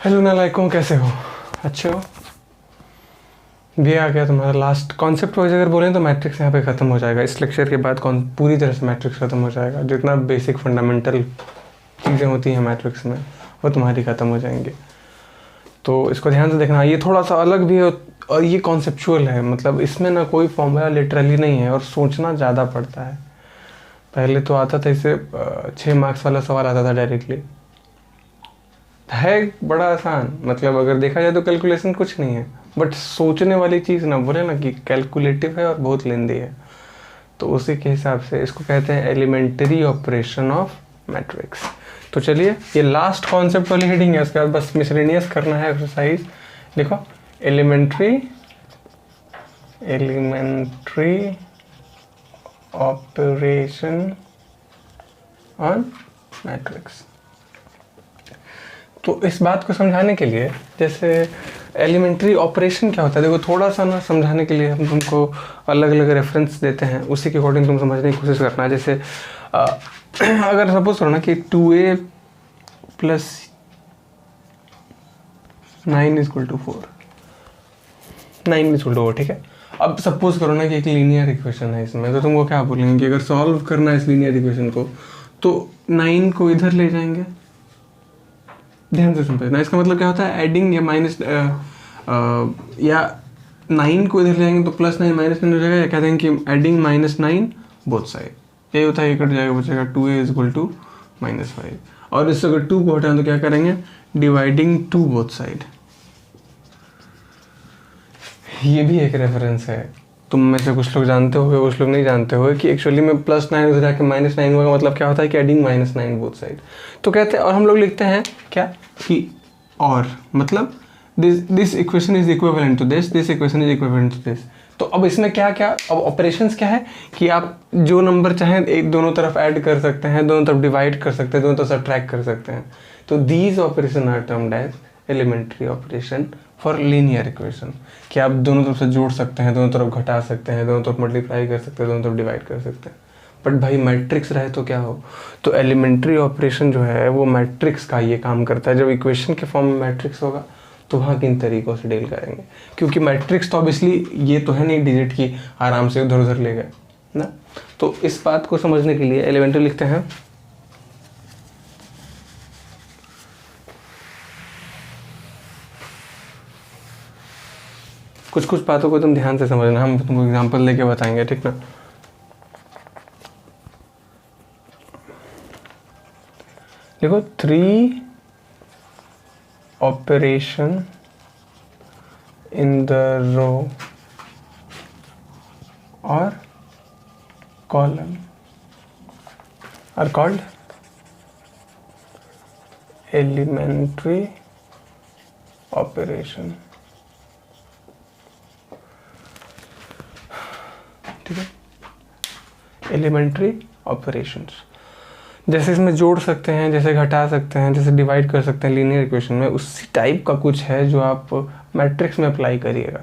Hello नालायकों, कैसे हो? अच्छे हो? ये आ गया तुम्हारा लास्ट कॉन्सेप्ट वाइज अगर बोलें तो मैट्रिक्स यहाँ पे ख़त्म हो जाएगा। इस लेक्चर के बाद कौन पूरी तरह से मैट्रिक्स ख़त्म हो जाएगा। जितना बेसिक फंडामेंटल चीज़ें होती हैं मैट्रिक्स में वो तुम्हारी ख़त्म हो जाएंगी। तो इसको ध्यान से देखना। ये थोड़ा सा अलग भी है और ये कॉन्सेप्चुअल है, मतलब इसमें ना कोई फॉर्मूला लिटरली नहीं है और सोचना ज़्यादा पड़ता है। पहले तो आता था इसे 6 मार्क्स वाला सवाल आता था डायरेक्टली, है बड़ा आसान, मतलब अगर देखा जाए तो कैलकुलेशन कुछ नहीं है, बट सोचने वाली चीज़ ना बोले ना कि कैलकुलेटिव है और बहुत लेंदी है, तो उसी के हिसाब से इसको कहते हैं एलिमेंट्री ऑपरेशन ऑफ मैट्रिक्स। तो चलिए, ये लास्ट कॉन्सेप्ट वाली हेडिंग है, उसके बाद बस मिसलेनियस करना है एक्सरसाइज। देखो, एलिमेंट्री ऑपरेशन ऑन मैट्रिक्स। तो इस बात को समझाने के लिए, जैसे एलिमेंट्री ऑपरेशन क्या होता है, देखो थोड़ा सा ना समझाने के लिए हम तुमको अलग अलग रेफरेंस देते हैं, उसी के अकॉर्डिंग तुम समझने की कोशिश करना है। जैसे अगर सपोज करो ना कि 2a + 9 = 4, 9 = 4, ठीक है। अब सपोज करो ना कि एक लीनियर इक्वेशन है इसमें, तो तुमको क्या बोलेंगे कि अगर सॉल्व करना है इस लीनियर इक्वेशन को तो 9 को इधर ले जाएंगे। ध्यान से समझना, इसका मतलब क्या होता है, एडिंग या माइनस या 9 को इधर ले जाएंगे तो +9 -9 हो जाएगा, या कहते हैं कि एडिंग -9 बोथ साइड। यही होता है, ये कट जाएगा, बचेगा 2a = -5। और इससे अगर 2 को हटाएं तो क्या करेंगे, डिवाइडिंग 2 बोथ साइड। ये भी एक रेफरेंस है। तुम में से कुछ लोग जानते होगे, कुछ लोग नहीं जानते होगे कि एक्चुअली में +9 उधर जाके -9 हुआ, मतलब क्या होता है कि एडिंग -9 बोथ साइड। तो कहते हैं, और हम लोग लिखते हैं क्या कि और मतलब this equation is equivalent to this equation is equivalent to this. तो अब इसमें क्या क्या अब ऑपरेशंस क्या है कि आप जो नंबर चाहें एक दोनों तरफ ऐड कर सकते हैं, दोनों तरफ डिवाइड कर सकते हैं, दोनों तरफ सब्ट्रैक्ट कर सकते हैं। तो these operation are termed as elementary operation for linear equation, कि आप दोनों तरफ से जोड़ सकते हैं, दोनों तरफ घटा सकते हैं, दोनों तरफ मल्टीप्लाई कर सकते हैं, दोनों तरफ डिवाइड कर सकते हैं। बट भाई मैट्रिक्स रहे तो क्या हो, तो एलिमेंट्री ऑपरेशन जो है वो मैट्रिक्स का ये काम करता है। जब इक्वेशन के फॉर्म में मैट्रिक्स होगा तो वहाँ किन तरीक़ों से डील करेंगे, क्योंकि मैट्रिक्स तो ऑब्वियसली ये तो है नहीं डिजिट की आराम से उधर उधर ले गए ना। तो इस बात को समझने के लिए एलिमेंट्री लिखते हैं कुछ कुछ बातों को तुम ध्यान से समझना, हम तुमको एग्जांपल लेके बताएंगे, ठीक ना। देखो, 3 ऑपरेशन इन द रो और column are called elementary operation, ठीक है। एलिमेंट्री ऑपरेशंस, जैसे इसमें जोड़ सकते हैं, जैसे घटा सकते हैं, जैसे डिवाइड कर सकते हैं लीनियर इक्वेशन में, उसी टाइप का कुछ है जो आप मैट्रिक्स में अप्लाई करिएगा।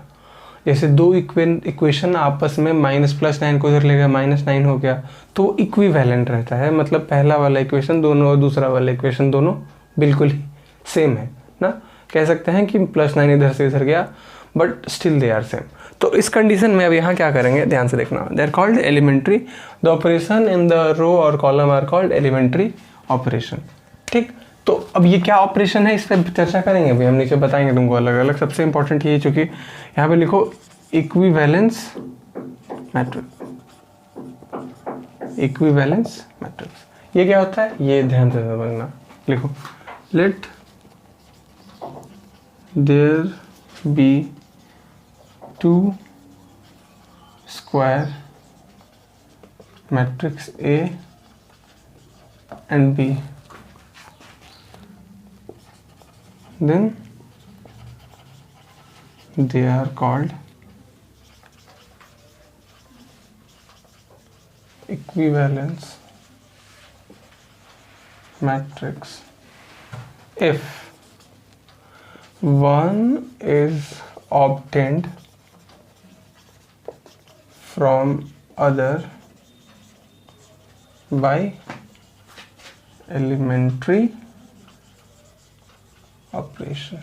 जैसे दो इक्वेशन आपस में -+9 को इधर ले गया, -9 हो गया, तो इक्विवेलेंट रहता है, मतलब पहला वाला इक्वेशन दोनों और दूसरा वाला इक्वेशन दोनों बिल्कुल ही सेम है ना। कह सकते हैं कि +9 इधर से इधर गया but still they are same. तो इस कंडीशन में अब यहाँ क्या करेंगे, ध्यान से देखना, they are called elementary, the operation in the row और column are called elementary operation, ठीक। तो अब ये क्या ऑपरेशन है, इस पर चर्चा करेंगे अभी हम, नीचे बताएंगे तुमको अलग अलग। सबसे इंपॉर्टेंट ये, चूंकि यहाँ पे लिखो इक्विवेलेंस मैट्रिक्स, इक्विवेलेंस मैट्रिक्स, ये क्या होता है ये ध्यान से समझना। लिखो, let there be 2 square matrix A and B, then they are called equivalence matrix if one is obtained from other by elementary operation.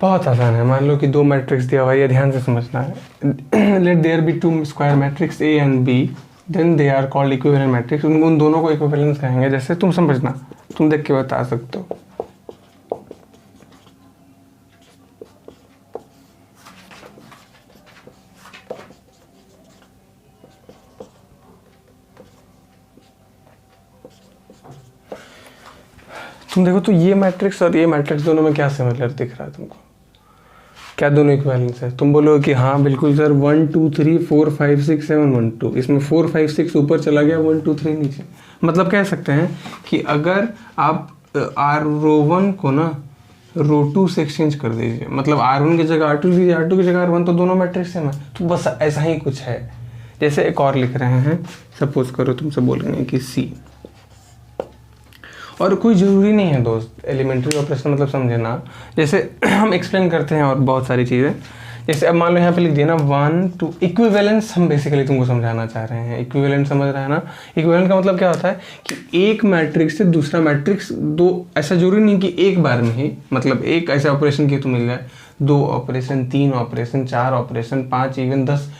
बहुत आसान है। मान लो कि दो मैट्रिक्स दिया हुआ है, ये ध्यान से समझना है। Let there be two square matrix A and B, then they are called equivalent matrix. उन दोनों को इक्विवेलेंस कहेंगे। जैसे तुम समझना, तुम देख के बता सकते हो। तुम देखो तो ये मैट्रिक्स और ये मैट्रिक्स दोनों में क्या सिमिलर दिख रहा है तुमको? क्या दोनों इक्विवेलेंस है? तुम बोलोगे कि हाँ बिल्कुल सर, 1 2 3 4 5 6 7 1 2, इसमें 4 5 6 ऊपर चला गया, 1 2 3 नीचे। मतलब कह सकते हैं कि अगर आप रो 1 को ना रो 2 से एक्सचेंज कर दीजिए, मतलब R1 की जगह R2 लीजिए, R2 की जगह R1, तो दोनों मैट्रिक्स सेम है। तो बस ऐसा ही कुछ है। जैसे एक और लिख रहे हैं, सपोज करो तुमसे बोलेंगे कि C, और कोई ज़रूरी नहीं है दोस्त एलिमेंट्री ऑपरेशन मतलब समझे ना। जैसे हम एक्सप्लेन करते हैं और बहुत सारी चीज़ें। जैसे अब मान लो यहाँ पे लिख दिया ना 1 2, इक्विवेलेंस हम बेसिकली तुमको समझाना चाह रहे हैं। इक्विवेलेंट समझ रहे हैं ना? इक्विवेलेंट का मतलब क्या होता है कि एक मैट्रिक्स से दूसरा मैट्रिक्स दो, ऐसा जरूरी नहीं कि एक बार में ही, मतलब एक ऐसे ऑपरेशन की तो मिल जाए, 2 ऑपरेशन, 3 ऑपरेशन, 4 ऑपरेशन, 5, इवन 10,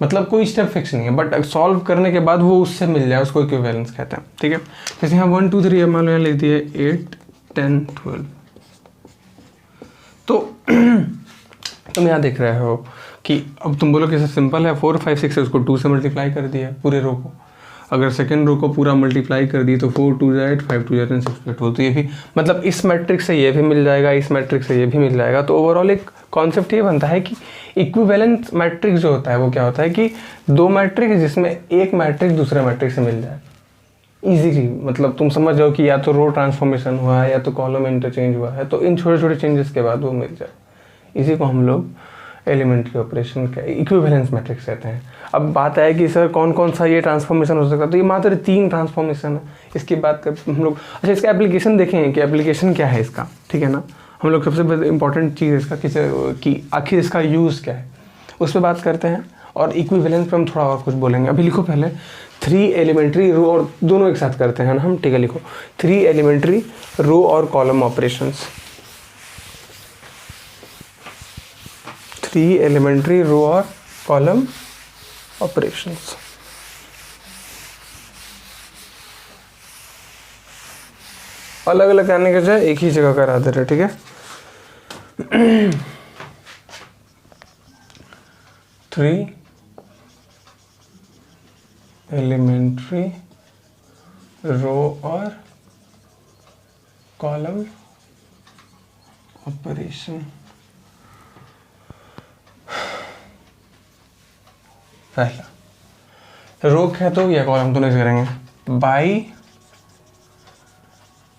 मतलब कोई स्टेप फिक्स नहीं है, बट सॉल्व करने के बाद वो उससे मिल जाए, उसको इक्विवेलेंस कहते हैं। ठीक है, जैसे यहाँ 1 2 3 मान लो यहाँ लिख दिए 8 10 12। तो तुम यहाँ देख रहे हो कि अब तुम बोलो कि सर सिंपल है, 4 5 6 है, उसको 2 से मल्टीप्लाई कर दिया पूरे रो को। अगर सेकेंड रो को पूरा मल्टीप्लाई कर दी तो 4 2 8, 5 2 10, 6 2 12। तो ये भी मतलब इस मैट्रिक्स से ये भी मिल जाएगा, इस मैट्रिक्स से ये भी मिल जाएगा। तो ओवरऑल एक कॉन्सेप्ट ये बनता है कि इक्विवेलेंट मैट्रिक्स जो होता है वो क्या होता है कि दो मैट्रिक्स जिसमें एक मैट्रिक्स दूसरे मैट्रिक्स से मिल जाए इजीली। मतलब तुम समझ जाओ कि या तो रो ट्रांसफॉर्मेशन हुआ है या तो कॉलम इंटरचेंज हुआ है, तो इन छोटे छोटे चेंजेस के बाद वो मिल जाए। इसी को हम लोग एलिमेंट्री ऑपरेशन का इक्विवेलेंस मैट्रिक्स कहते हैं। अब बात है कि सर कौन कौन सा ये ट्रांसफॉर्मेशन हो सकता है, तो ये मात्र 3 ट्रांसफॉर्मेशन है। इसकी बात कर हम लोग। अच्छा, इसका एप्लीकेशन देखें कि एप्लीकेशन क्या है इसका, ठीक है ना। हम लोग सबसे इंपॉर्टेंट चीज़ इसका कि आखिर इसका यूज़ क्या है, उस पर बात करते हैं। और इक्विवेलेंस पर हम थोड़ा और कुछ बोलेंगे। अभी लिखो पहले 3 एलिमेंट्री रो, और दोनों एक साथ करते हैं ना हम, ठीक है। लिखो 3 एलिमेंट्री रो और कॉलम ऑपरेशंस। 3 एलिमेंट्री रो और कॉलम ऑपरेशंस। अलग अलग करने के बजाय एक ही जगह करा दे रहे, ठीक है। 3 एलिमेंट्री रो और कॉलम ऑपरेशन। पहला रो है तो या कॉलम दोनों से करेंगे बाई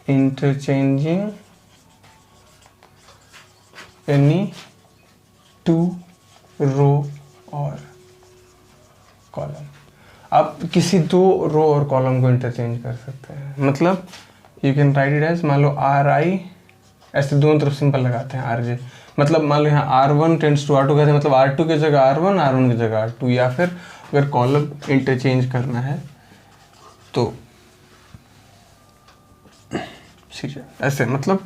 इंटरचेंजिंग एनी 2 रो और कॉलम। आप किसी 2 रो और कॉलम को इंटरचेंज कर सकते हैं। मतलब you can write it as, मान लो RI, ऐसे दोनों तरफ सिंपल लगाते हैं RJ। मतलब मान लो यहाँ R1 टेंड्स टू R2 कहते हैं, मतलब R2 की जगह R1, R1 की जगह R2। या फिर अगर कॉलम इंटरचेंज करना है तो ऐसे, मतलब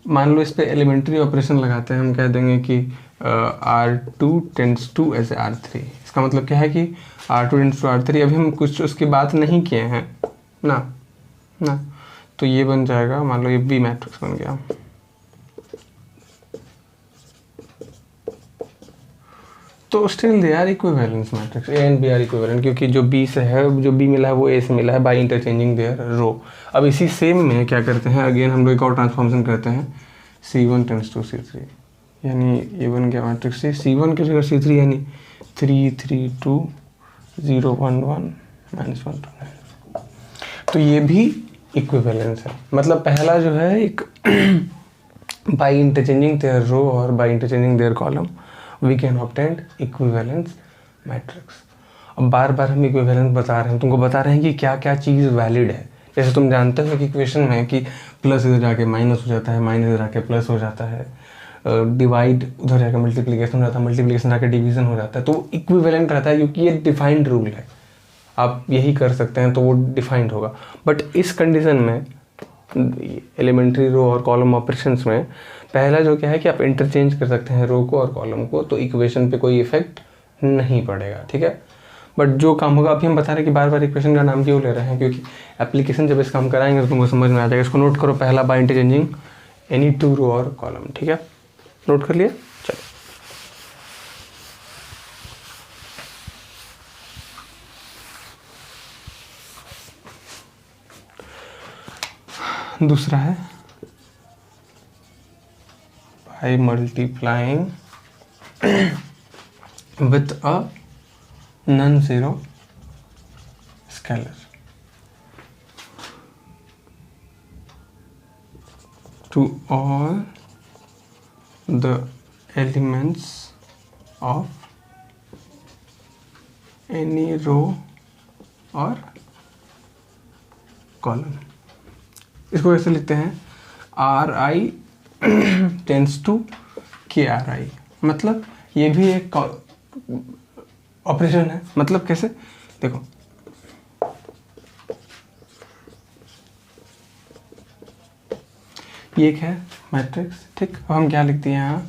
मान लो इस पे एलिमेंट्री ऑपरेशन लगाते हैं, हम कह देंगे कि R2 टेंड्स टू ऐसे R3। इसका मतलब क्या है कि R2 टेंड्स टू R3। अभी हम कुछ उसकी बात नहीं किए हैं ना, तो ये बन जाएगा, मान लो ये B मैट्रिक्स बन गया। तो still they are equivalence matrix, A and B are equivalent, क्योंकि जो B से है, जो B मिला है वो A से मिला है बाय इंटरचेंजिंग देयर रो। अब इसी सेम में क्या करते हैं, अगेन हम लोग एक और ट्रांसफॉर्मेशन करते हैं, C1 टेंड्स टू C3, यानी ये बन गया मैट्रिक्स C1 की जगह C3, यानी 3 3 2 0 1 1 -1 2। तो ये भी इक्विवेलेंस है। मतलब पहला जो है एक बाय इंटरचेंजिंग देयर रो और by interchanging their column we can obtain equivalence matrix. अब बार बार हम इक्विवेलेंस बता रहे हैं, तुमको बता रहे हैं कि क्या क्या चीज़ वैलिड है। जैसे तुम जानते हो कि इक्वेशन में कि प्लस इधर जाके माइनस हो जाता है, माइनस इधर जाके प्लस हो जाता है, डिवाइड उधर जाकर मल्टीप्लिकेशन हो जाता है, मल्टीप्लिकेशन जाकर डिवीजन हो जाता है, तो वो इक्विवेलेंट रहता है क्योंकि ये डिफाइंड रूल है, आप यही कर सकते हैं तो वो डिफाइंड होगा। बट इस कंडीशन में एलिमेंट्री रो और कॉलम ऑपरेशंस में पहला जो क्या है कि आप इंटरचेंज कर सकते हैं रो को और कॉलम को, तो इक्वेशन पे कोई इफेक्ट नहीं पड़ेगा, ठीक है। बट जो काम होगा, अभी हम बता रहे हैं कि बार बार इक्वेशन का नाम क्यों ले रहे हैं, क्योंकि एप्लीकेशन जब इसका हम कराएंगे तो तुमको समझ में आ जाएगा। इसको नोट करो, पहला बाय इंटरचेंजिंग एनी टू रो और कॉलम, ठीक है, नोट कर लिए। चलो दूसरा है by multiplying with a non zero scalar to all the elements of any row or column। इसको कैसे लिखते हैं, RI टेंस टू KRI, मतलब ये भी एक ऑपरेशन है। मतलब कैसे, देखो ये एक है मैट्रिक्स, ठीक। अब हम क्या लिखते हैं यहाँ,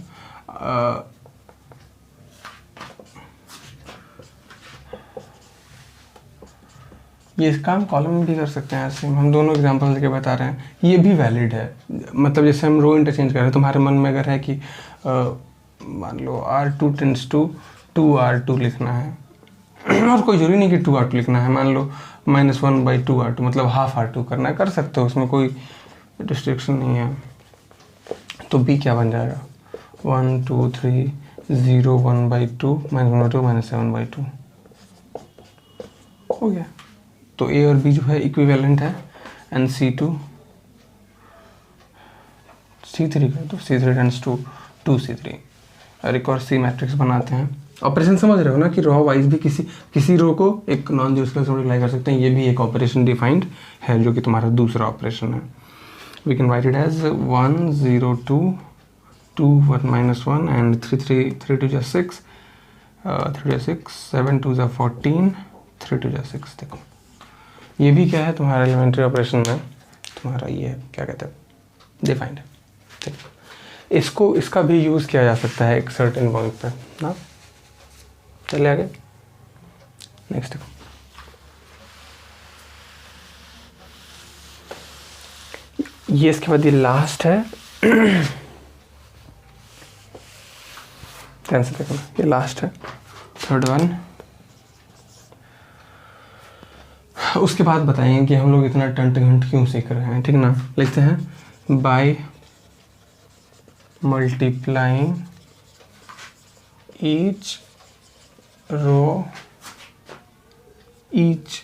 ये इसका हम कॉलम में भी कर सकते हैं, ऐसे हम दोनों एग्जांपल लेके बता रहे हैं, ये भी वैलिड है। मतलब जैसे हम रो इंटरचेंज कर रहे हैं, तुम्हारे मन में अगर है कि मान लो R2 टेंस टू 2R2 लिखना है और कोई जरूरी नहीं कि 2R2 लिखना है, मान लो -1/2R2 मतलब हाफ R2 करना है, कर सकते हो, उसमें कोई रिस्ट्रिक्शन नहीं है। तो B क्या बन जाएगा, 1 2 3 0 1/2 -1/2 -7/2 हो गया। तो A और B जो है इक्विवेलेंट है, एंड C2 C3 कर दो, C3 टेंस टू 2C3। और एक और C मैट्रिक्स बनाते हैं। ऑपरेशन समझ रहे हो ना कि रो वाइज भी किसी रो को एक नॉन जीरो स्केलर से मल्टीप्लाई कर सकते हैं, ये भी एक ऑपरेशन डिफाइंड है जो कि तुम्हारा दूसरा ऑपरेशन है। We can write it as 1 0 2 2 1 -1 and 3 3 3 2 is 6 3 2 6 7 2 is 14 3 2 is 6। देखो ये भी क्या है तुम्हारा एलिमेंट्री ऑपरेशन में, तुम्हारा ये क्या कहते हैं डिफाइंड है, ठीक। इसको इसका भी यूज़ किया जा सकता है एक सर्टेन पॉइंट पे ना। चलिए आगे नेक्स्ट देखो, ये इसके बाद ये लास्ट है ध्यान से देखो, ये लास्ट है थर्ड वन। उसके बाद बताएंगे कि हम लोग इतना टंट घंट क्यों सीख रहे हैं, ठीक ना। लिखते हैं by multiplying each row each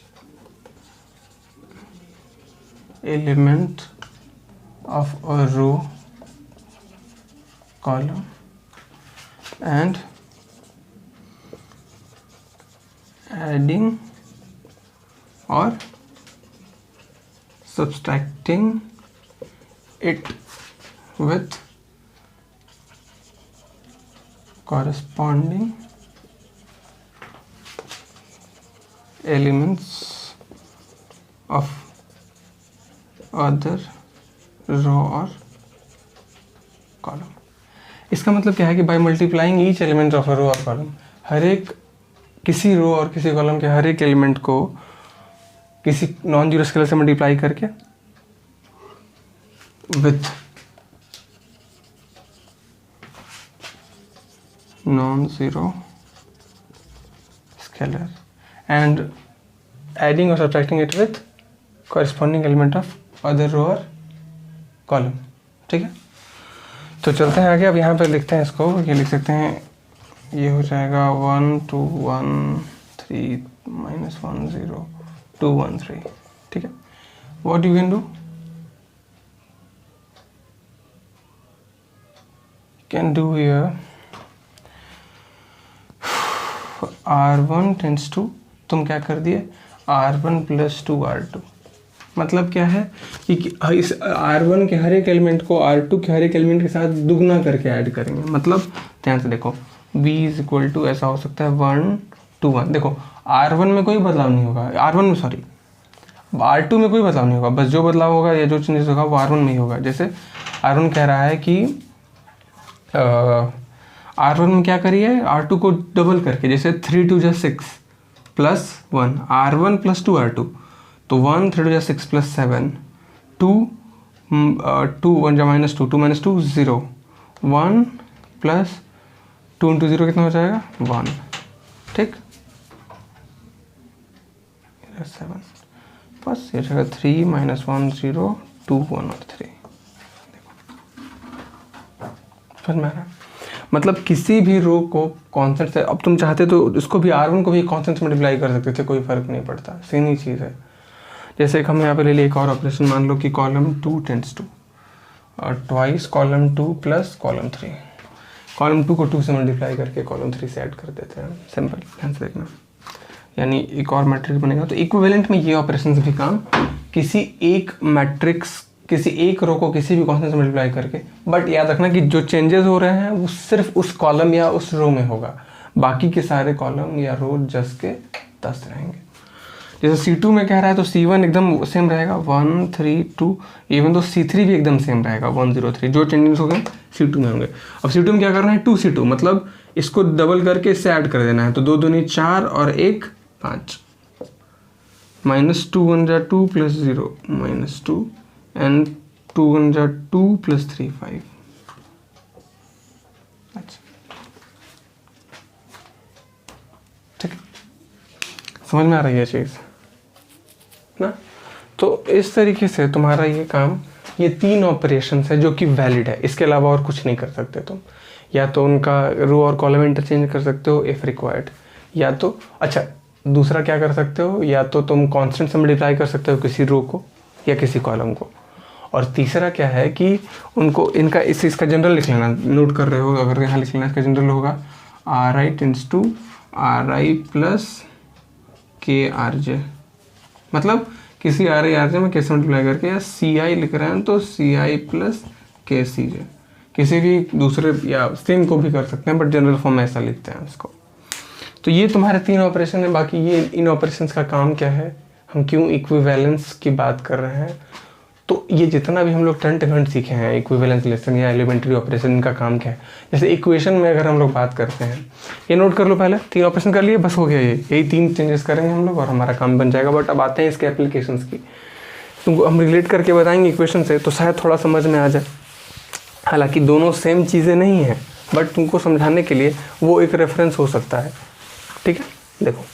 element of a row column and adding or subtracting it with corresponding elements of other row और कॉलम। इसका मतलब क्या है कि by multiplying each element of a row और कॉलम, हर एक किसी रो और किसी कॉलम के हर एक एलिमेंट को किसी नॉन जीरो स्केलर से मल्टीप्लाई करके with non zero scalar and adding और subtracting it with corresponding element of other row और कॉलम, ठीक है। तो चलते हैं आगे। अब यहाँ पे लिखते हैं इसको, ये लिख सकते हैं, ये हो जाएगा 1 2 1 3 -1 0 2 1 3, ठीक है। What you can do, can do here R1 tends to, तुम क्या कर दिए R1 + 2R2 मतलब क्या है कि इस R1 के हर एक एलिमेंट को R2 के हर एक एलिमेंट के साथ दुगना करके ऐड करेंगे। मतलब ध्यान से देखो, v इज इक्वल टू ऐसा हो सकता है 1 to 1। देखो R1 में कोई बदलाव नहीं होगा, R1 में सॉरी R2 में कोई बदलाव नहीं होगा, बस जो बदलाव होगा या जो चेंजेस होगा वो R1 में ही होगा। जैसे R1 कह रहा है कि R1 में क्या करिए, R2 को डबल करके, जैसे 3 2 6 प्लस 1 R1 प्लस 2 R2, तो 1 3 2 6 plus 7 2 2 1 minus 2 2 minus 2 0 1 plus 2 into 0 कितना हो जाएगा 1, ठीक 7 बस ये जाएगा 3 माइनस 1 0 2 1 और 3। समझ में आ रहा है? मतलब किसी भी रो को कांस्टेंट से, अब तुम चाहते तो इसको भी R1 को भी कांस्टेंट से मल्टीप्लाई कर सकते थे, कोई फर्क नहीं पड़ता, सेम ही चीज़ है। जैसे हम यहाँ पे ले लिए एक और ऑपरेशन, मान लो कि कॉलम 2 टेंड्स टू और twice column 2 plus column 3, column 2 को 2 से मल्टीप्लाई करके कॉलम 3 से ऐड कर देते हैं, सिंपल, ध्यान से देखना, यानी एक और मैट्रिक्स बनेगा। तो इक्विवेलेंट में ये ऑपरेशन भी काम किसी एक मैट्रिक्स, किसी एक रो को किसी भी कांस्टेंट से मल्टीप्लाई करके, बट याद रखना कि जो चेंजेस हो रहे हैं वो सिर्फ उस कॉलम या उस रो में होगा, बाकी के सारे कॉलम या रो जस के तस रहेंगे। जैसे C2 में कह रहा है तो C1 एकदम सेम रहेगा 1 3 2, इवन तो C3 भी एकदम सेम रहेगा 1 0 3, जो चेंजेस हो गए C2 में होंगे। अब C2 में क्या करना है 2C2, मतलब इसको डबल करके इससे ऐड कर देना है, तो 2 दूनी 4 और 1 5 माइनस 2 1 जा 2 प्लस 0 माइनस 2 एंड 2 1 जा 2 प्लस 3 5। अच्छा ठीक है, समझ में आ रही है चीज़ ना? तो इस तरीके से तुम्हारा ये काम, ये 3 ऑपरेशन है जो कि वैलिड है, इसके अलावा और कुछ नहीं कर सकते तुम। या तो उनका रो और कॉलम इंटरचेंज कर सकते हो इफ़ रिक्वायर्ड, या तो अच्छा दूसरा क्या कर सकते हो, या तो तुम कांस्टेंट से मल्टीप्लाई कर सकते हो किसी रो को या किसी कॉलम को, और तीसरा क्या है कि उनको इनका इसका जनरल लिख लेना, नोट कर रहे हो अगर यहाँ लिख लेना, इसका जनरल होगा RI tends to RI plus KRJ, मतलब किसी RI RJ में कैसे मल्टीप्लाई करके, या CI लिख रहे हैं तो CI प्लस KCJ, किसी भी दूसरे या सेम को भी कर सकते हैं, बट जनरल फॉर्म में ऐसा लिखते हैं इसको। तो ये तुम्हारे 3 ऑपरेशन है। बाकी ये इन ऑपरेशंस का काम क्या है, हम क्यों इक्विवेलेंस की बात कर रहे हैं, तो ये जितना भी हम लोग टर्न टेक्निक सीखे हैं इक्विवेलेंस लेसन या एलिमेंट्री ऑपरेशन, इनका काम क्या है। जैसे इक्वेशन में अगर हम लोग बात करते हैं, ये नोट कर लो, पहले 3 ऑपरेशन कर लिए, बस हो गया, यही 3 चेंजेस करेंगे हम लोग और हमारा काम बन जाएगा। बट अब आते हैं इसके एप्लीकेशंस की, तुमको हम रिलेट करके बताएंगे इक्वेशन से, तो शायद थोड़ा समझ में आ जाए। हालांकि दोनों सेम चीज़ें नहीं हैं, बट तुमको समझाने के लिए वो एक रेफरेंस हो सकता है, ठीक है। देखो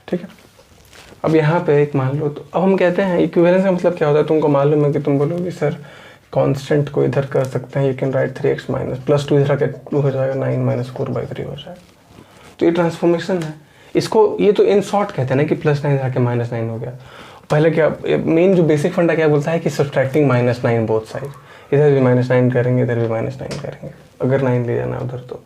ठीक है। अब यहाँ पे एक मान लो, तो अब हम कहते हैं इक्विवेलेंस का मतलब क्या होता है, तुमको मालूम है कि तुम बोलोगे सर कांस्टेंट को इधर कर सकते हैं, you can right 3x minus plus 2 इधर आके हो जाएगा 9 माइनस 4/3 हो जाएगा। तो ये ट्रांसफॉर्मेशन है, इसको ये तो इन शॉर्ट कहते हैं ना कि +9 इधर आके -9 हो गया। पहले क्या मेन जो बेसिक फंडा क्या बोलता है कि सब्ट्रैक्टिंग -9 बोथ साइड, इधर भी -9 करेंगे, इधर भी -9 करेंगे, अगर 9 ले जाना उधर तो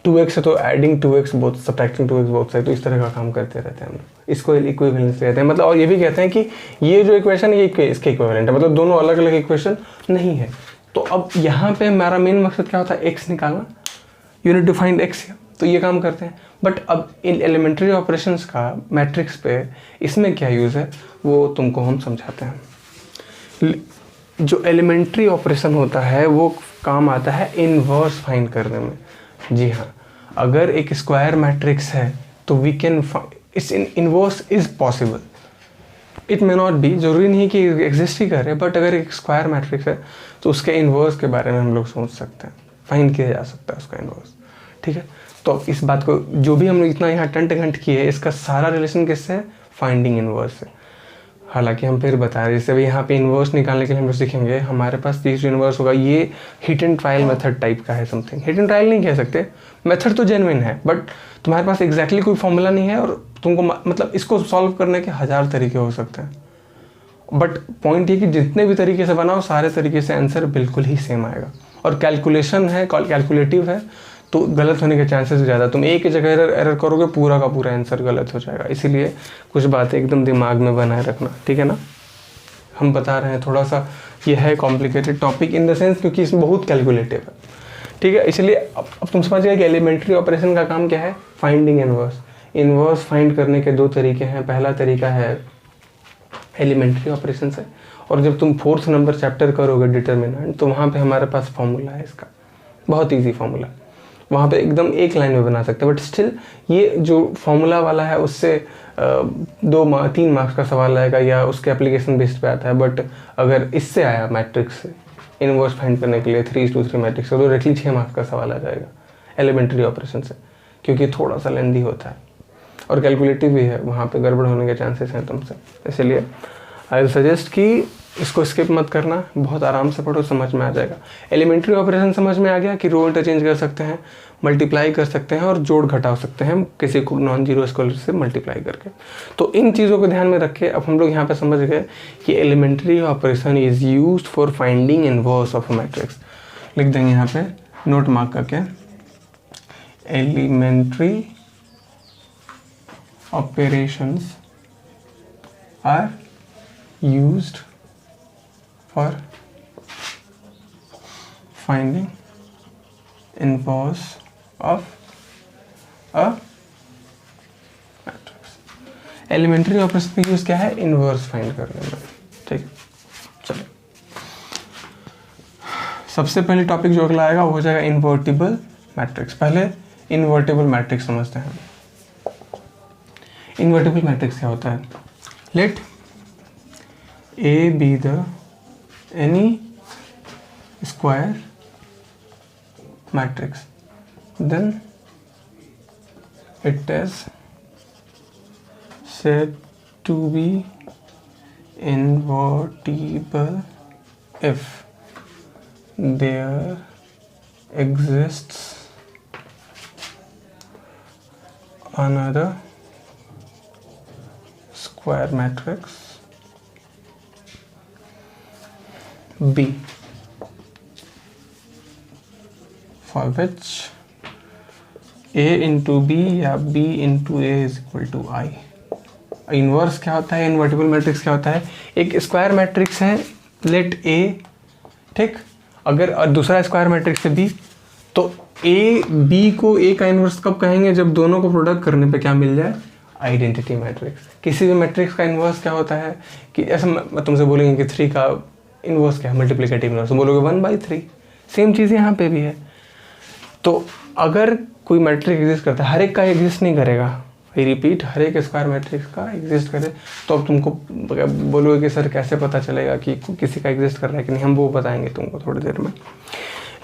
2x है तो adding 2x both, subtracting 2x both side, तो इस तरह का काम करते रहते हैं हम, इसको इक्विवेलेंस कहते हैं। मतलब और ये भी कहते हैं कि ये जो इक्वेशन है ये इसके इक्विवेलेंट है, मतलब दोनों अलग अलग इक्वेशन नहीं है। तो अब यहाँ पे हमारा मेन मकसद क्या होता है, x निकालना, यूनिट टू फाइंड x, तो ये काम करते हैं। बट अब इन एलिमेंट्री ऑपरेशंस का मैट्रिक्स पे इसमें क्या यूज़ है वो तुमको हम समझाते हैं। जो एलिमेंट्री ऑपरेशन होता है वो काम आता है इनवर्स फाइंड करने में। जी हाँ, अगर एक स्क्वायर मैट्रिक्स है तो we can its inverse is possible, it may not be, जरूरी नहीं कि एग्जिस्ट ही करे, बट अगर एक स्क्वायर मैट्रिक्स है तो उसके इनवर्स के बारे में हम लोग सोच सकते हैं, फाइंड किया जा सकता है उसका इनवर्स, ठीक है। तो इस बात को जो भी हम लोग इतना यहाँ टंट घंट किए, इसका सारा रिलेशन किससे है, फाइंडिंग इनवर्स से। हालांकि हम फिर बता रहे हैं, जैसे यहाँ पे इन्वर्स निकालने के लिए हम लोग सीखेंगे, हमारे पास तीसरा इन्वर्स होगा, ये hit and trial method type का है समथिंग। हिट एंड ट्रायल नहीं कह सकते, मेथड तो जेन्युइन है, बट तुम्हारे पास एग्जैक्टली कोई फॉर्मूला नहीं है और तुमको मतलब इसको सॉल्व करने के 1000 तरीके हो सकते हैं, बट पॉइंट ये कि जितने भी तरीके से बनाओ सारे तरीके से आंसर बिल्कुल ही सेम आएगा। और कैलकुलेशन है, कैलकुलेटिव है, तो गलत होने के चांसेस ज़्यादा। तुम एक ही जगह एरर करोगे, पूरा का पूरा आंसर गलत हो जाएगा। इसीलिए कुछ बातें एकदम दिमाग में बनाए रखना, ठीक है ना। हम बता रहे हैं थोड़ा सा ये है complicated topic in the sense क्योंकि इसमें बहुत कैलकुलेटिव है, ठीक है। इसलिए अब तुम समझ गए कि एलिमेंट्री ऑपरेशन का काम क्या है, फाइंडिंग इन्वर्स। इन्वर्स फाइंड करने के 2 तरीके हैं। पहला तरीका है एलिमेंट्री ऑपरेशन से, और जब तुम 4th नंबर चैप्टर करोगे डिटर्मिनेंट, तो वहाँ पे हमारे पास फॉर्मूला है इसका, बहुत इजी फॉर्मूला। वहाँ पे एकदम एक लाइन में बना सकते हैं, बट स्टिल ये जो फॉर्मूला वाला है उससे 3 मार्क्स का सवाल आएगा या उसके एप्लीकेशन बेस्ड पे आता है। बट अगर इससे आया मैट्रिक्स से इन्वर्स फाइंड करने के लिए 3:3 मैट्रिक्स, तो डायरेक्टली 6 मार्क्स का सवाल आ जाएगा एलिमेंट्री ऑपरेशन से, क्योंकि थोड़ा सा लेंदी होता है और कैलकुलेटिव भी है, वहाँ पे गड़बड़ होने के चांसेस हैं तुमसे। इसलिए आई विल सजेस्ट कि इसको स्किप मत करना, बहुत आराम से पढ़ो, समझ में आ जाएगा। एलिमेंट्री ऑपरेशन समझ में आ गया कि रो इंटरचेंज कर सकते हैं, मल्टीप्लाई कर सकते हैं और जोड़ घटा सकते हैं किसी को नॉन जीरो स्क्वायर से मल्टीप्लाई करके। तो इन चीज़ों को ध्यान में रखे। अब हम लोग यहाँ पे समझ गए कि elementary operation is used for finding inverse of a matrix. लिख देंगे यहाँ पे नोट मार्क करके, elementary operations are used for finding inverse of a matrix। Elementary operation का यूज क्या है, इनवर्स फाइंड करने में, ठीक। चलो सबसे पहले टॉपिक जो अगला आएगा वो हो जाएगा इन्वर्टिबल मैट्रिक्स। पहले इन्वर्टिबल मैट्रिक्स समझते हैं। इन्वर्टिबल मैट्रिक्स क्या होता है, late A be the any square matrix, then it is said to be invertible if there exists another square matrix B for which A into B या B into A is equal to I। Inverse क्या होता है, invertible matrix क्या होता है, एक square matrix है late A, ठीक, अगर और दूसरा स्क्वायर मैट्रिक्स है B, तो A B को A का इन्वर्स कब कहेंगे, जब दोनों को प्रोडक्ट करने पे क्या मिल जाए, आइडेंटिटी मैट्रिक्स। किसी भी मैट्रिक्स का इन्वर्स क्या होता है कि ऐसा मैं तुमसे बोलेंगे कि 3 का इन्वर्स क्या है, मल्टीप्लिकेटिव इन्वर्स, बोलोगे 1/3। सेम चीज़ यहाँ पे भी है। तो अगर कोई मैट्रिक्स एग्जिस्ट करता है, हर एक का एग्जिस्ट नहीं करेगा, आई रिपीट, हर एक स्क्वायर मैट्रिक्स का एग्जिस्ट करे, तो अब तुमको बोलोगे कि सर कैसे पता चलेगा कि किसी का एग्जिस्ट कर रहा है कि नहीं, हम वो बताएंगे तुमको थोड़ी देर में।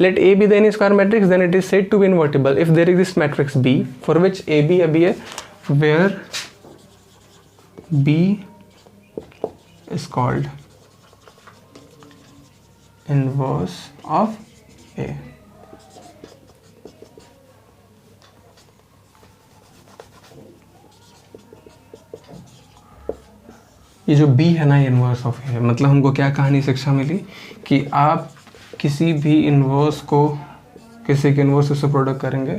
Let A be the any square matrix, then it is said to be invertible if there exist matrix B for which A B या बी है, where B is called inverse of A. ये जो B है ना, inverse of ए, मतलब हमको क्या कहानी शिक्षा मिली कि आप किसी भी इनवर्स को किसी के इनवर्स से प्रोडक्ट करेंगे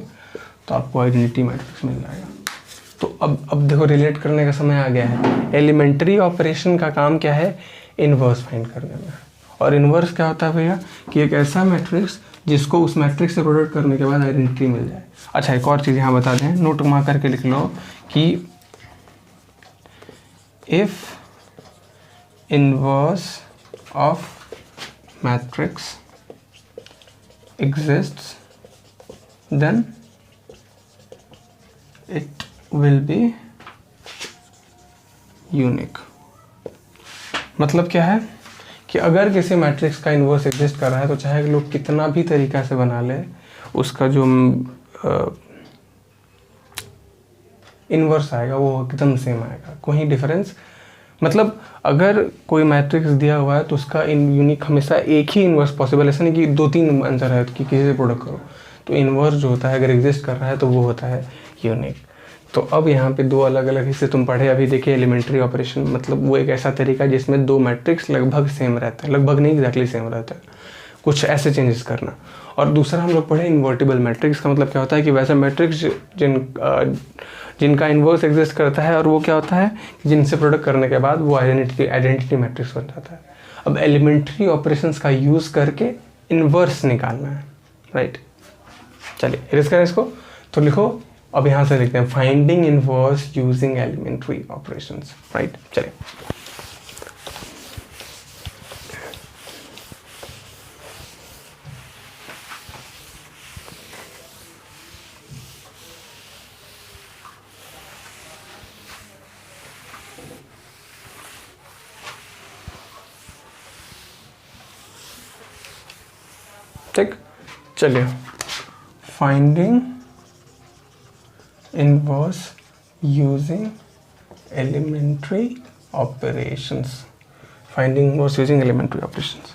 तो आपको आइडेंटिटी मैट्रिक्स मिल जाएगा। तो अब देखो रिलेट करने का समय आ गया है। एलिमेंट्री ऑपरेशन का काम क्या है, इनवर्स फाइंड करने में। और इनवर्स क्या होता है भैया, कि एक ऐसा मैट्रिक्स जिसको उस मैट्रिक्स से प्रोडक्ट करने के बाद आइडेंटिटी मिल जाए। अच्छा एक और चीज़ यहाँ बता दें, नोट मार करके लिख लो कि if inverse of matrix exists then it will be unique। मतलब क्या है कि अगर किसी मैट्रिक्स का इन्वर्स एग्जिस्ट कर रहा है तो चाहे लोग कितना भी तरीका से बना ले, उसका जो इन्वर्स आएगा वो एकदम सेम आएगा, कोई डिफरेंस मतलब अगर कोई मैट्रिक्स दिया हुआ है तो उसका यूनिक हमेशा एक ही इन्वर्स पॉसिबल, ऐसा नहीं कि 2-3 आंसर है कि किसी से प्रोडक्ट करो। तो इन्वर्स जो होता है अगर एग्जिस्ट कर रहा है तो वो होता है यूनिक। तो अब यहाँ पे दो अलग अलग हिस्से तुम पढ़े अभी देखिए, एलिमेंट्री ऑपरेशन मतलब वो एक ऐसा तरीका है जिसमें दो मैट्रिक्स लगभग सेम रहते हैं, लगभग नहीं एग्जैक्टली सेम रहते हैं, कुछ ऐसे चेंजेस करना। और दूसरा हम लोग पढ़े इन्वर्टिबल मैट्रिक्स का मतलब क्या होता है कि वैसा मैट्रिक्स जिनका इन्वर्स एग्जिस्ट करता है, और वो क्या होता है जिनसे प्रोडक्ट करने के बाद वो आइडेंटिटी मैट्रिक्स बन जाता है। अब एलिमेंट्री ऑपरेशंस का यूज़ करके इन्वर्स निकालना है, राइट। चलिए इरेज करें इसको, तो लिखो अब यहाँ से लिखते हैं finding inverse using elementary operations, right. चलिए ठीक, चलिए finding inverse using elementary operations, finding inverse using elementary operations,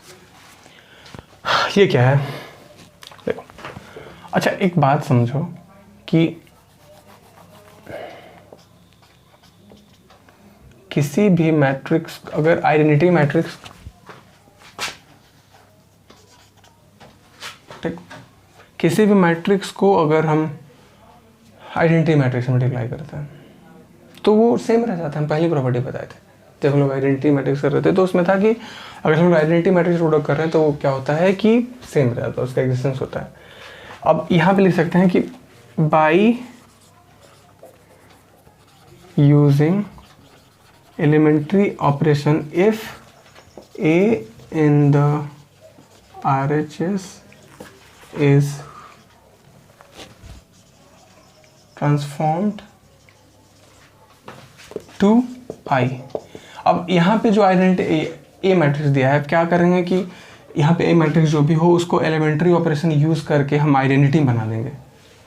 ये क्या है देखो। अच्छा एक बात समझो कि किसी भी मैट्रिक्स, अगर आइडेंटिटी मैट्रिक्स, ठीक, किसी भी मैट्रिक्स को अगर हम आइडेंटिटी मैट्रिक्स से मल्टीप्लाई करते हैं तो वो सेम रह जाता है। हम पहली प्रॉपर्टी बताए थे जब हम लोग आइडेंटिटी मैट्रिक्स कर रहे थे, तो उसमें था कि अगर हम लोग आइडेंटिटी मैट्रिक्स प्रोडक्ट कर रहे हैं तो वो क्या होता है कि सेम रह जाता है, उसका एग्जिस्टेंस होता है। अब यहाँ पे लिख सकते हैं कि by using elementary operation if A in the RHS is transformed to I। अब यहाँ पे जो आइडेंटिटी ए मैट्रिक्स दिया है, क्या करेंगे कि यहाँ पे ए मैट्रिक्स जो भी हो उसको एलिमेंट्री ऑपरेशन यूज़ करके हम आइडेंटिटी बना देंगे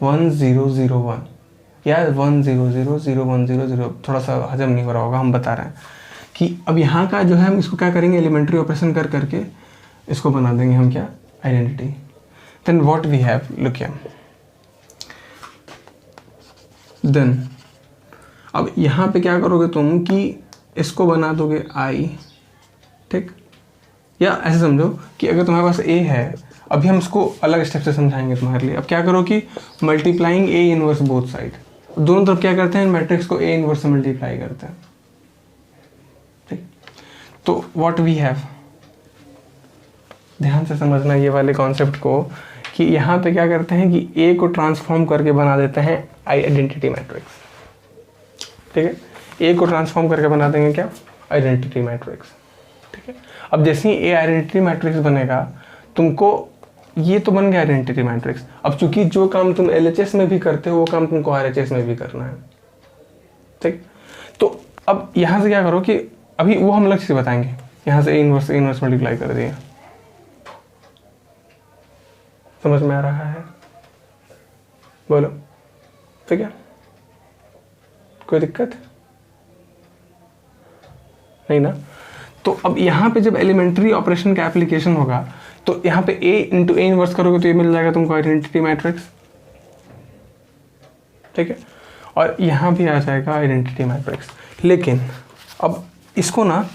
1 0 0 1 या 1 0 0 0 1 0 0। थोड़ा सा हजम नहीं हो रहा होगा, हम बता रहे हैं कि अब यहाँ का जो है हम इसको क्या करेंगे, एलिमेंट्री ऑपरेशन कर करके इसको बना देंगे हम क्या, identity. Then what we have, look here, then अब यहाँ पे क्या करोगे तुम कि इसको बना दोगे आई, ठीक, या ऐसे समझो कि अगर तुम्हारे पास ए है, अभी हम इसको अलग स्टेप से समझाएंगे तुम्हारे लिए। अब क्या करो कि multiplying A inverse both side, दोनों तरफ क्या करते हैं, मैट्रिक्स को ए इनवर्स से मल्टीप्लाई करते हैं, ठीक। तो व्हाट वी हैव, ध्यान से समझना ये वाले कॉन्सेप्ट को, कि यहाँ पे क्या करते हैं कि ए को ट्रांसफॉर्म करके बना देते हैं आइडेंटिटी मैट्रिक्स, ठीक है। ए को ट्रांसफॉर्म करके बना देंगे क्या, आइडेंटिटी मैट्रिक्स, ठीक है। अब जैसे ही ए आइडेंटिटी मैट्रिक्स बनेगा, तुमको ये तो बन गया आइडेंटिटी मैट्रिक्स। अब चूंकि जो काम तुम LHS में भी करते हो वो काम तुमको RHS में भी करना है, ठीक। तो अब यहाँ से क्या करो कि अभी वो हम अलग से बताएंगे, यहाँ से इनवर्स मल्टीप्लाई कर दिया, समझ में आ रहा है, बोलो, ठीक है, कोई दिक्कत नहीं ना। तो अब यहाँ पे जब एलिमेंट्री ऑपरेशन का एप्लीकेशन होगा तो यहाँ पे ए इंटू ए इनवर्स करोगे तो ये मिल जाएगा तुमको आइडेंटिटी मैट्रिक्स, ठीक है, और यहाँ भी आ जाएगा आइडेंटिटी मैट्रिक्स। लेकिन अब इसको ना,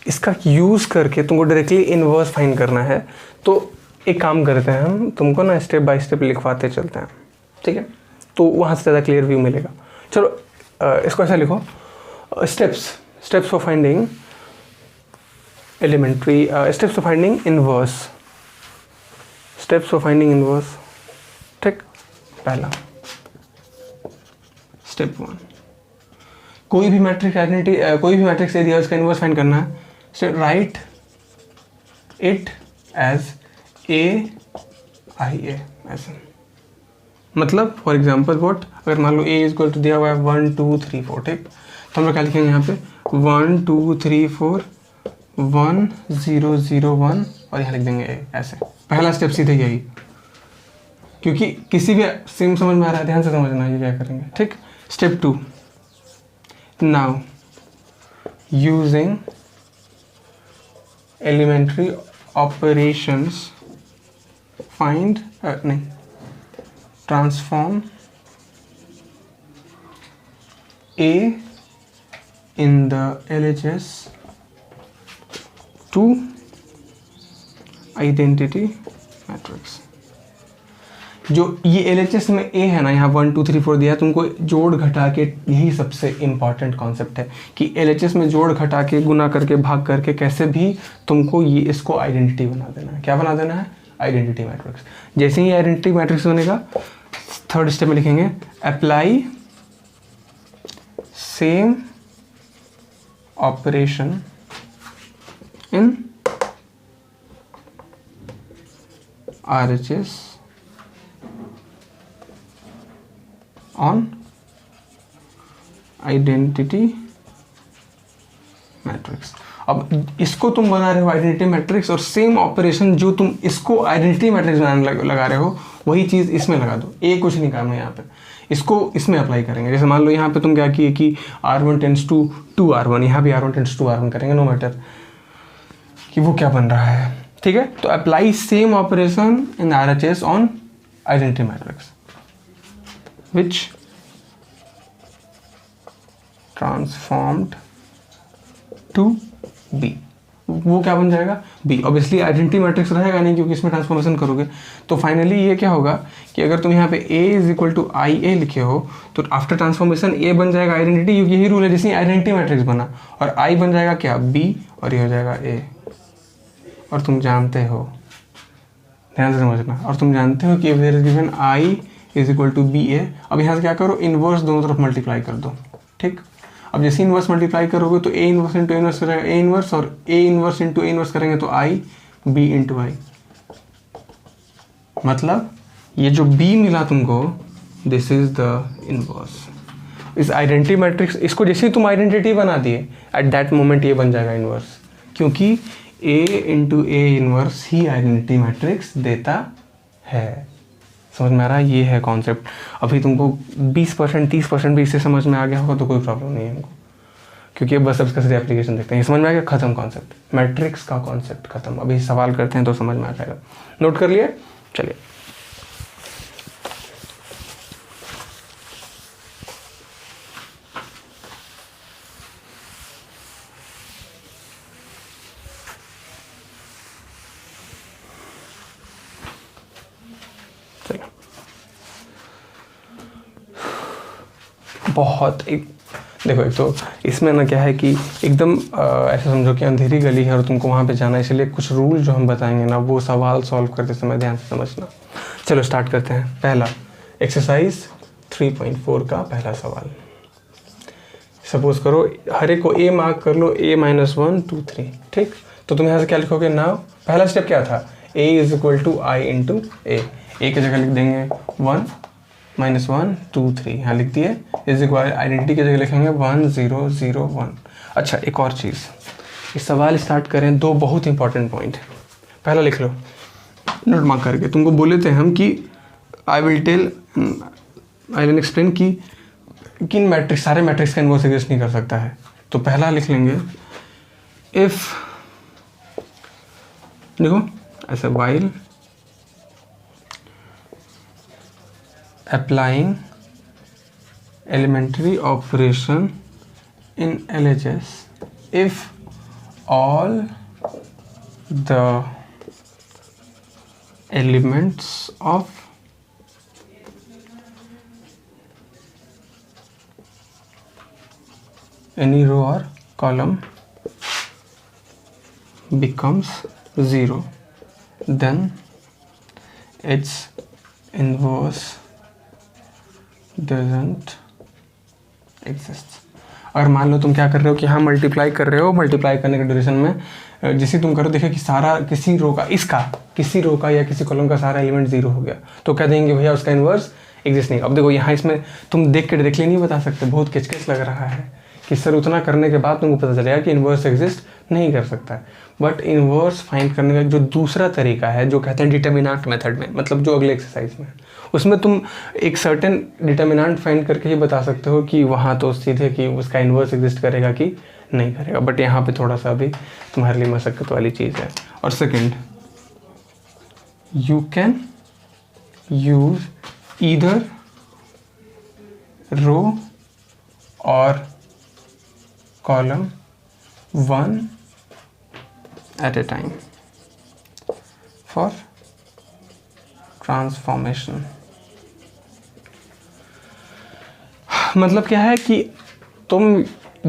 इसका यूज़ करके तुमको डायरेक्टली इनवर्स फाइंड करना है, तो एक काम करते हैं हम, तुमको ना स्टेप बाय स्टेप लिखवाते चलते हैं, ठीक है, तो वहाँ से ज़्यादा क्लियर व्यू मिलेगा। चलो इसको ऐसा लिखो, steps for finding elementary, steps for finding inverse, steps for finding inverse, ठीक। पहला स्टेप 1, कोई भी मैट्रिक्स आइडेंटिटी, कोई भी मैट्रिक्स दे दिया उसका इनवर्स फाइंड करना है, राइट इट एज A ऐसा, मतलब फॉर एग्जाम्पल व्हाट, अगर मान लो A इज इक्वल टू दिया हुआ है 1 2 3 4, ठीक, तो हम लोग क्या लिखेंगे यहाँ पे 1 2 3 4 1 0 0 1 और यहाँ लिख देंगे A, ऐसे। पहला स्टेप सीधे यही, क्योंकि किसी भी सेम समझ में आ रहा है, ध्यान से समझना ये क्या करेंगे, ठीक। Step 2, now using elementary operations find नहीं transform A in the LHS to identity matrix। जो ये LHS में A है ना, यहाँ 1 2 3 4 दिया है, तुमको जोड़ घटा के, यही सबसे इम्पॉर्टेंट कॉन्सेप्ट है कि LHS में जोड़ घटा के, गुना करके, भाग करके, कैसे भी तुमको ये इसको आइडेंटिटी बना देना है। क्या बना देना है? Identity matrix. जैसे ही आइडेंटिटी मैट्रिक्स बनेगा, थर्ड स्टेप में लिखेंगे apply same operation in RHS on identity matrix. अब इसको तुम बना रहे हो आइडेंटिटी मैट्रिक्स, और सेम ऑपरेशन जो तुम इसको आइडेंटिटी मैट्रिक्स बनाने लगा रहे हो, वही चीज़ इसमें लगा दो। एक कुछ नहीं काम है यहाँ पे, इसको इसमें अप्लाई करेंगे। जैसे मान लो यहाँ पे तुम क्या किए कि R1 टेंड्स टू 2R1, यहाँ भी R1 टेंड्स टू R1 करेंगे, नो मैटर कि वो क्या बन रहा है। ठीक है, तो apply same operation in RHS on identity matrix which transformed to B। वो क्या बन जाएगा? B। ऑब्वियसली आइडेंटिटी मैट्रिक्स रहेगा नहीं, क्योंकि इसमें ट्रांसफॉर्मेशन करोगे। तो फाइनली ये क्या होगा कि अगर तुम यहाँ पे A is equal to IA लिखे हो, तो आफ्टर ट्रांसफॉर्मेशन A बन जाएगा आइडेंटिटी, क्योंकि यही रूल है जिसमें आइडेंटिटी मैट्रिक्स बना, और I बन जाएगा क्या? B, और ये हो जाएगा A। और तुम जानते हो, ध्यान से समझना, और तुम जानते हो कि there is given I is equal to BA। अब यहाँ से क्या करो? इनवर्स दोनों तरफ मल्टीप्लाई कर दो। ठीक, अब जैसे इनवर्स मल्टीप्लाई करोगे तो A inverse into A inverse करेगा A इनवर्स, और A inverse into A inverse करेंगे तो I B इंटू I। मतलब ये जो B मिला तुमको, दिस इज द इनवर्स। इस आइडेंटिटी मैट्रिक्स, इसको जैसे ही तुम आइडेंटिटी बना दिए, एट दैट मोमेंट ये बन जाएगा इनवर्स, क्योंकि A into A inverse he identity matrix देता है। समझ में आ रहा है? ये है कॉन्सेप्ट। अभी तुमको 20% 30% भी इससे समझ में आ गया होगा तो कोई प्रॉब्लम नहीं है हमको, क्योंकि बस अब इसका सीधे एप्लीकेशन देखते हैं। समझ में आ गया? खत्म कॉन्सेप्ट, मैट्रिक्स का कॉन्सेप्ट खत्म। अभी सवाल करते हैं तो समझ में आ जाएगा। नोट कर लिए? चलिए, बहुत एक देखो, एक तो इसमें ना क्या है कि एकदम ऐसा समझो कि अंधेरी गली है और तुमको वहाँ पे जाना है, इसलिए कुछ रूल जो हम बताएंगे ना, वो सवाल सॉल्व करते समय ध्यान से समझना। चलो स्टार्ट करते हैं। पहला एक्सरसाइज 3.4 का पहला सवाल। सपोज करो हर एक को A मार्क कर लो, A -1 2 3। ठीक, तो तुम यहाँ से क्या लिखोगे? नाउ पहला स्टेप क्या था? A is equal to I into A। A की जगह लिख देंगे 1 -1 2 3, यहाँ लिख दिए। इज इक्वल आइडेंटिटी की जगह लिखेंगे 1 0 0 1। अच्छा, एक और चीज़, इस सवाल स्टार्ट करें, दो बहुत इंपॉर्टेंट पॉइंट। पहला लिख लो नोट मार्क करके। तुमको बोले थे हम कि आई विल एक्सप्लेन कि किन मैट्रिक्स, सारे मैट्रिक्स का इनवर्स एग्जिस्ट नहीं कर सकता है। तो पहला लिख लेंगे इफ, देखो ऐसे, while applying elementary operation in LHS if all the elements of any row or column becomes 0, then its inverse doesn't exist। अगर मान लो तुम क्या कर रहे हो कि हाँ मल्टीप्लाई कर रहे हो, मल्टीप्लाई करने के ड्यूरेशन में जैसे तुम करो, देखो कि सारा किसी रो का, इसका किसी रो का या किसी कॉलम का सारा एलिमेंट 0 हो गया, तो क्या देंगे भैया उसका इन्वर्स एग्जिस्ट नहीं। अब देखो यहाँ इसमें तुम देख के डायरेक्टली नहीं बता सकते, बहुत किचकिच लग रहा है कि सर उतना करने के बाद तुमको पता चलेगा कि इन्वर्स एग्जिस्ट नहीं कर सकता है। बट इन्वर्स फाइंड करने का जो दूसरा तरीका है, जो कहते हैं डिटर्मिनेंट मेथड में, मतलब जो अगले एक्सरसाइज में, उसमें तुम एक सर्टेन डिटर्मिनेंट फाइंड करके ही बता सकते हो कि वहाँ तो सीधे कि उसका इन्वर्स एग्जिस्ट करेगा कि नहीं करेगा, बट यहाँ पे थोड़ा सा अभी तुम्हारे लिए मशक्क़त वाली चीज़ है। और second, you can use either row और column one at a time for transformation. मतलब क्या है कि तुम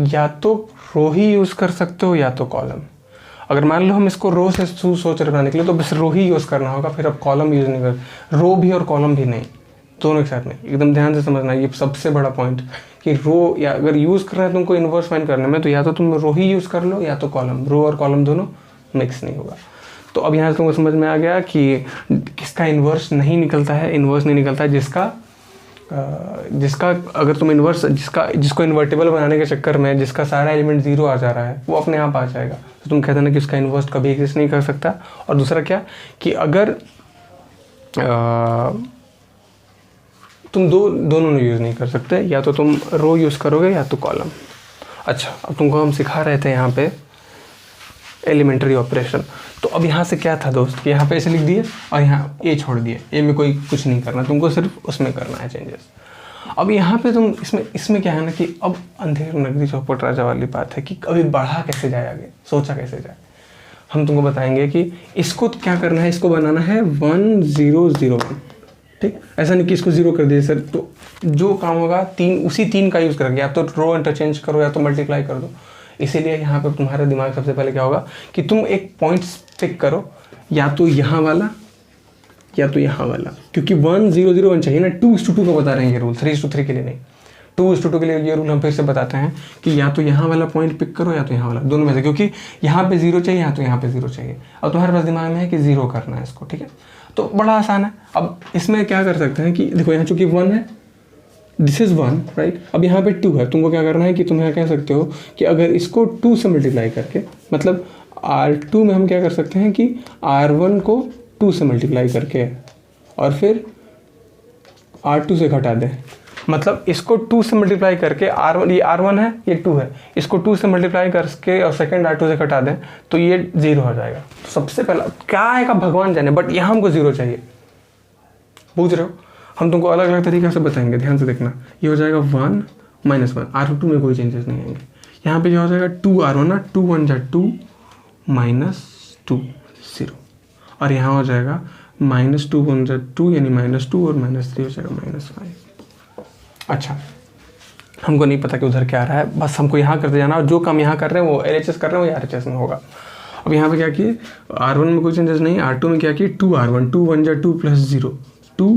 या तो रो ही यूज़ कर सकते हो या तो कॉलम। अगर मान लो हम इसको रो से सोच रहे बनाने के लिए तो बस रो ही यूज़ करना होगा, फिर अब कॉलम यूज़ नहीं कर, रो भी और कॉलम भी नहीं, दोनों एक साथ नहीं। एकदम ध्यान से समझना, ये सबसे बड़ा पॉइंट कि रो या अगर यूज़ करना है तुमको इन्वर्स फाइंड करने में, तो या तो तुम रो ही यूज़ कर लो या तो कॉलम। रो और कॉलम दोनों मिक्स नहीं होगा। तो अब यहाँ से तुमको समझ में आ गया कि किसका इन्वर्स नहीं निकलता है। इन्वर्स नहीं निकलता है जिसका अगर तुम इन्वर्स जिसको इन्वर्टेबल बनाने के चक्कर में जिसका सारा एलिमेंट जीरो आ जा रहा है वो अपने आप आ जाएगा, तो तुम कहते ना कि उसका इन्वर्स कभी एग्जिस्ट नहीं कर सकता। और दूसरा क्या कि अगर तुम दोनों यूज़ नहीं कर सकते, या तो तुम रो यूज़ करोगे या तो कॉलम। अच्छा, अब तुमको हम सिखा रहे थे यहाँ पे एलिमेंट्री ऑपरेशन। तो अब यहाँ से क्या था दोस्त कि यहाँ पे ऐसे लिख दिए और यहाँ ए छोड़ दिए, ए में कोई कुछ नहीं करना, तुमको सिर्फ उसमें करना है चेंजेस। अब यहाँ पे तुम इसमें क्या है ना कि अब अंधेर नगरी चौपट राजा वाली बात है कि अभी बढ़ा कैसे जाए आगे, सोचा कैसे जाए। हम तुमको बताएंगे कि इसको क्या करना है, इसको बनाना है 1 0 0 1, ठीक। ऐसा नहीं कि इसको जीरो कर दिए सर, तो जो काम होगा उसी तीन का यूज़ करेंगे, या तो रो इंटरचेंज करो या तो मल्टीप्लाई कर दो। इसीलिए यहाँ पे तुम्हारा दिमाग सबसे पहले क्या होगा कि तुम एक पॉइंट्स पिक करो, या तो यहाँ वाला या तो यहाँ वाला, क्योंकि 1 0 0 1 चाहिए ना। 2:2 को बता रहे हैं ये रूल, 3:3 के लिए नहीं। 2:2 के लिए ये रूल हम फिर से बताते हैं कि या तो यहाँ वाला पॉइंट पिक करो या तो यहाँ वाला, दोनों में से, क्योंकि यहाँ पे 0 चाहिए या तो यहाँ पे 0 चाहिए। और तुम्हारे पास दिमाग में है कि 0 करना है इसको, ठीक है। तो बड़ा आसान है। अब इसमें क्या कर सकते हैं कि देखो यहाँ चूँकि 1 है, दिस इज़ 1 राइट। अब यहाँ पे 2 है, तुमको क्या करना है कि तुम यहाँ कह सकते हो कि अगर इसको 2 से मल्टीप्लाई करके, मतलब R2 में हम क्या कर सकते हैं कि R1 को 2 से मल्टीप्लाई करके और फिर R2 से घटा दें। मतलब इसको 2 से मल्टीप्लाई करके R1, ये R1 है, ये 2 है, इसको 2 से मल्टीप्लाई करके और सेकंड R2 से घटा दें तो ये 0 हो जाएगा। तो सबसे पहला क्या आएगा भगवान जाने, बट यहाँ हमको 0 चाहिए। पूछ रहे हो, हम तुमको अलग अलग तरीके से बताएंगे, ध्यान से देखना। ये हो जाएगा 1 -1, R2 में कोई चेंजेस नहीं आएंगे। यहाँ पे जो हो जाएगा 2R1 ना, 2 1 जा 2 -2 0, और यहाँ हो जाएगा -2 1 जा 2 यानी -2 और -3 हो जाएगा -5। अच्छा, हमको नहीं पता कि उधर क्या आ रहा है, बस हमको यहाँ करते जाना, और जो काम यहाँ कर रहे हैं वो LHS कर रहे हैं वो RHS में होगा। अब यहाँ पे क्या किए, R1 में कोई चेंजेस नहीं, R2 में क्या किए 2R1, 2 1 जा 2 + 0 2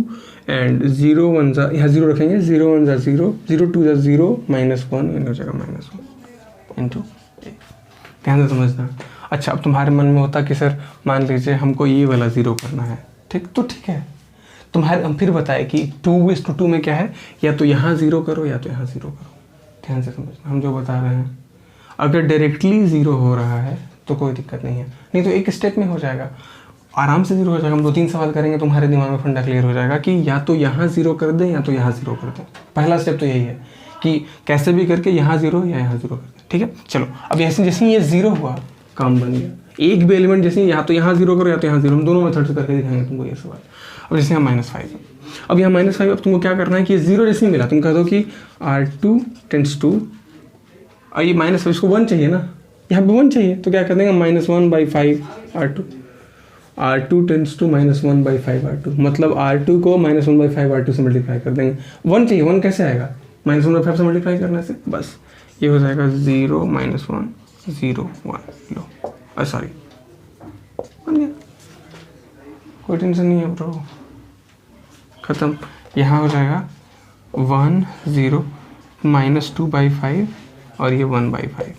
एंड 0 1 जा, यहाँ 0 रखेंगे, 0 1 जा 0, 0 2 जा 0 -1 यानी हो जाएगा -1 इंटू। ध्यान से समझना। अच्छा, अब तुम्हारे मन में होता कि सर मान लीजिए हमको ये वाला 0 करना है, ठीक, तो ठीक है, तुम्हारे हम फिर बताए कि 2:2 में क्या है, या तो यहाँ 0 करो या तो यहाँ 0 करो। ध्यान से समझना हम जो बता रहे हैं। अगर डायरेक्टली 0 हो रहा है तो कोई दिक्कत नहीं है, नहीं तो एक स्टेप में हो जाएगा, आराम से 0 हो जाएगा। हम 2-3 सवाल करेंगे, तुम्हारे दिमाग में फंडा क्लियर हो जाएगा कि या तो यहाँ 0 कर दें या तो यहाँ 0 कर दें। पहला स्टेप तो यही है कि कैसे भी करके यहाँ 0 या यहाँ 0 कर दें, ठीक है। चलो, अब जैसे ये 0 हुआ, काम बन गया। एक भी एलिमेंट जैसे या तो यहाँ 0 करो या तो यहाँ 0, हम दोनों मेथड से करके दिखाएंगे तुमको ये सवाल। अब जैसे यहाँ -5 है, अब यहाँ -5, अब तुमको क्या करना है कि 0 जैसे ही मिला तुम कह दो कि R2 टेंड्स टू, और ये -5 इसको 1 चाहिए ना, यहाँ पे 1 चाहिए, तो क्या कर देंगे -1/5 R2, R2 tends to -1/5 R2, मतलब R2 को -1/5 R2 से मल्टीप्लाई कर देंगे। 1 चाहिए, 1 कैसे आएगा, -1/5 से मल्टीप्लाई करने से, बस ये हो जाएगा 0 -1 0 1। लो सॉरी, बन गया, कोई टेंशन नहीं है ब्रो, ख़त्म। यहाँ हो जाएगा 1 0 -2/5 और ये 1/5।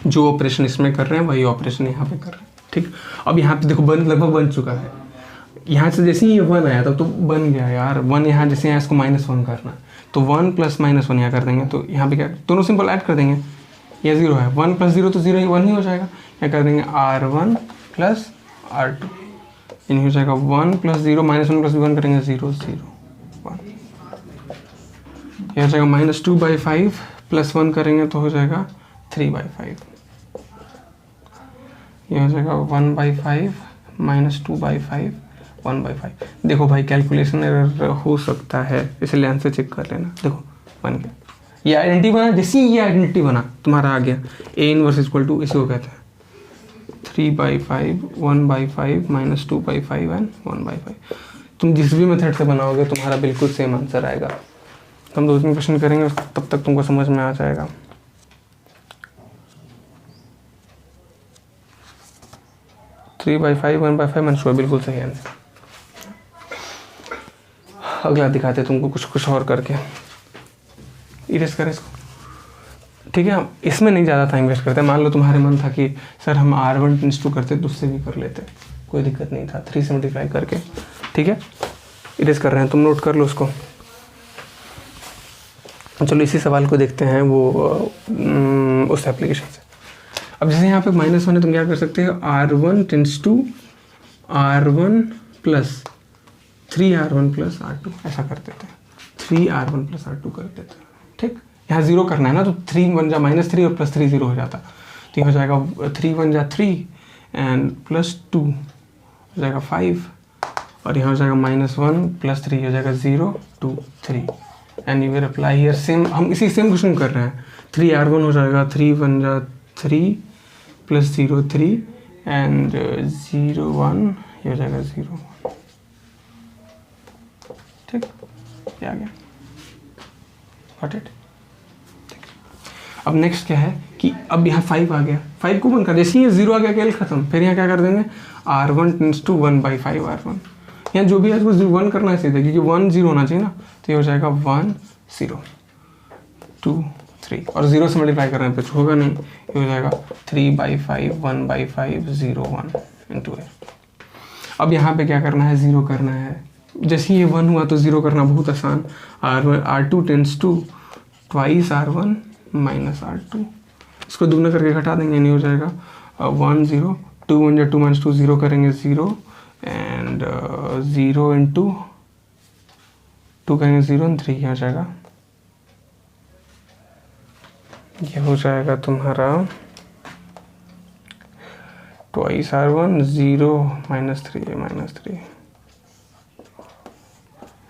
जो ऑपरेशन इसमें कर रहे हैं वही ऑपरेशन यहाँ पे कर रहे हैं, ठीक। अब यहाँ पे देखो लगभग बन चुका है। यहाँ से जैसे ही ये 1 आया तब तो बन गया यार। 1 यहाँ जैसे यहाँ इसको -1 करना, तो 1 + -1 यहाँ कर देंगे, तो यहाँ पे क्या दोनों सिंपल ऐड कर देंगे। ये 0 है, 1 + 0 तो 0 ही 1 ही हो जाएगा। यहाँ कर देंगे R1 + R2, यानी हो जाएगा 1 + 0 -1 + 1 करेंगे 0 0 1। यह हो जाएगा -2/5 + 1 करेंगे तो हो जाएगा 3/5, ये हो जाएगा 1/5 माइनस 2/5 1/5। देखो भाई कैलकुलेशन एरर हो सकता है, इसलिए आंसर चेक कर लेना। देखो बन गया, ये आइडेंटिटी बना, जैसे ही ये आइडेंटिटी बना तुम्हारा आ गया A इनवर्स इक्वल टू, इसी को कहते हैं 3/5 1/5 माइनस 2/5 एंड 1/5। तुम जिस भी मेथड से बनाओगे तुम्हारा बिल्कुल सेम आंसर आएगा। हम 2-3 क्वेश्चन करेंगे, तब तक तुमको समझ में आ जाएगा। 3/5 1/5 मंशूर, बिल्कुल सही आंसर। अगला दिखाते तुमको कुछ और करके, इरेज करें इसको, ठीक है। हम इसमें नहीं ज़्यादा टाइम वेस्ट करते। मान लो तुम्हारे मन था कि सर हम R1 टेंस टू करते तो उससे भी कर लेते, कोई दिक्कत नहीं था, 3 से मल्टीप्लाई करके, ठीक है। इरेज कर रहे हैं, तुम नोट कर लो उसको। चलो इसी सवाल को देखते हैं वो उस एप्लीकेशन से। अब जैसे यहाँ पे -1 है, तुम क्या कर सकते हो, R1 tends to R1 plus 3R1 plus R2 ऐसा कर देते हैं, 3R1 प्लस R2 कर देते हैं, ठीक। यहाँ 0 करना है ना, तो 3 बन जा -3 और +3 0 हो जाता, तो ये हो जाएगा 3 बन जा 3 एंड +2 हो जाएगा 5, और यहाँ हो जाएगा -1 + 3 हो जाएगा 0 2 3 and you will apply here same. हम इसी सेम क्वेश्चन कर रहे हैं। 3R1 हो जाएगा 3 बन जा 3 + 0 3 एंड 0 1 ये हो जाएगा 0 1, ठीक, ये आ गया, गॉट इट। अब नेक्स्ट क्या है कि अब यहाँ 5 आ गया, 5 को बंद कर, जैसे ही 0 आ गया खेल खत्म। फिर यहाँ क्या कर देंगे, R1 टेंस टू 1/5 R1, यहाँ जो भी है उसको 1 करना है सीधे, क्योंकि 1 0 होना चाहिए ना, तो ये हो जाएगा 1 0 2 3, और 0 से मल्टीप्लाई करने पे होगा नहीं, ये हो जाएगा 3/5 1/5 0 1 इंटू है। अब यहाँ पे क्या करना है, 0 करना है। जैसे ये 1 हुआ तो 0 करना बहुत आसान, R2 tense to twice R1 minus R2, इसको दुगना करके घटा देंगे, नहीं हो जाएगा 1 0 2 1 या 2 - 2 0 करेंगे 0 एंड 0 इंटू 2 करेंगे 0 एंड 3 हो जाएगा, ये हो जाएगा तुम्हारा ट्वाइस R1 0 -3 -3,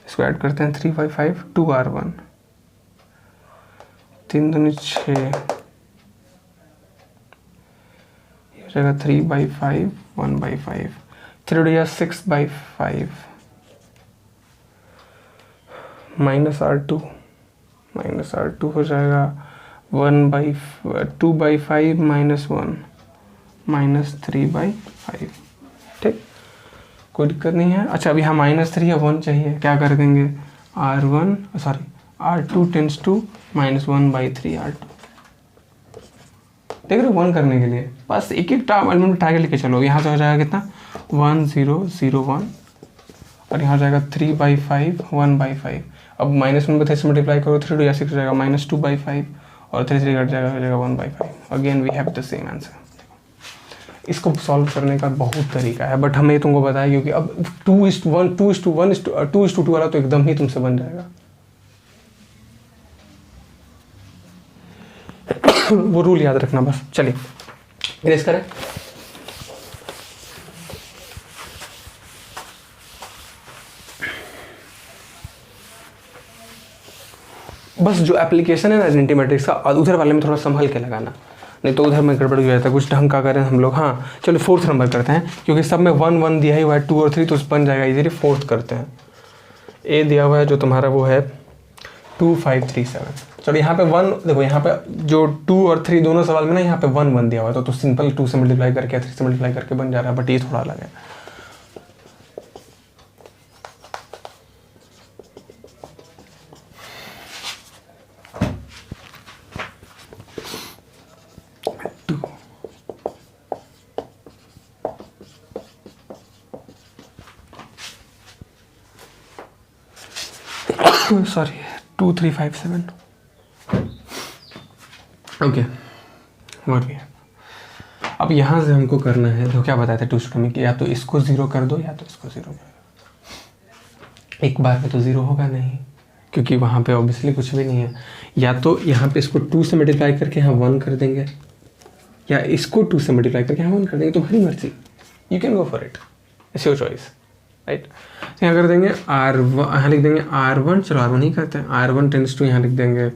इसको ऐड करते हैं 3/5 2R1 3 दूनी 6, ये हो जाएगा 3/5 1/5 3 या 6/5 -R2 हो जाएगा 2/5 -1 -3/5, ठीक, कोई दिक्कत नहीं है। अच्छा अभी यहाँ -3 या 1 चाहिए, क्या कर देंगे, R2 टेंस टू -1/3 R2, देख रहे हो, 1 करने के लिए बस एक एलिमेंट उठा के लेके चलो। यहाँ से हो जाएगा कितना 1 0 0 1, और यहाँ हो जाएगा 3/5 1/5। अब -1/3 से मल्टीप्लाई करो, 3 या 6 हो जाएगा -2/5, और 3 3 कट जाएगा, हो जाएगा 1/5। Again we have the same answer. इसको सॉल्व करने का बहुत तरीका है, बट हमें तुमको बताया क्योंकि अब 2:1 2:1 2:2 वाला तो एकदम ही तुमसे बन जाएगा। वो रूल याद रखना बस। चलिए इरेज करें। बस जो एप्लीकेशन है ना आइडेंटिटी मैट्रिक्स का, उधर वाले में थोड़ा संभल के लगाना, नहीं तो उधर में गड़बड़ हो जाता है। कुछ ढंग का करें हम लोग। हाँ चलो 4th नंबर करते हैं, क्योंकि सब में 1 1 दिया ही हुआ है, 2 और 3 तो बन जाएगा इजीली। 4th करते हैं। ए दिया हुआ है जो तुम्हारा वो है 2 5 3 7। चलो यहाँ पे 1 देखो, यहाँ पे जो 2 और 3 दोनों सवाल में ना यहाँ पे 1 1 दिया हुआ है, तो सिंपल 2 से मल्टीप्लाई करके 3 से मल्टीप्लाई करके बन जा रहा है, बट ये थोड़ा अलग है। सॉरी 2 3 5 7। ओके और भी है। अब यहाँ से हमको करना है, तो क्या बताया था ट्यूशन में कि या तो इसको 0 कर दो या तो इसको 0 कर दो। एक बार में तो 0 होगा नहीं, क्योंकि वहाँ पे ऑब्वियसली कुछ भी नहीं है। या तो यहाँ पे इसको 2 से मल्टीप्लाई करके यहाँ 1 कर देंगे, या इसको 2 से मल्टीप्लाई करके यहाँ 1 कर देंगे, तुम्हारी मर्जी, you can go for it, it's your choice, right. तो यहाँ कर देंगे R1, यहाँ लिख देंगे R1, चलो R1 ही करते हैं, R1 टेंड्स टू यहाँ लिख देंगे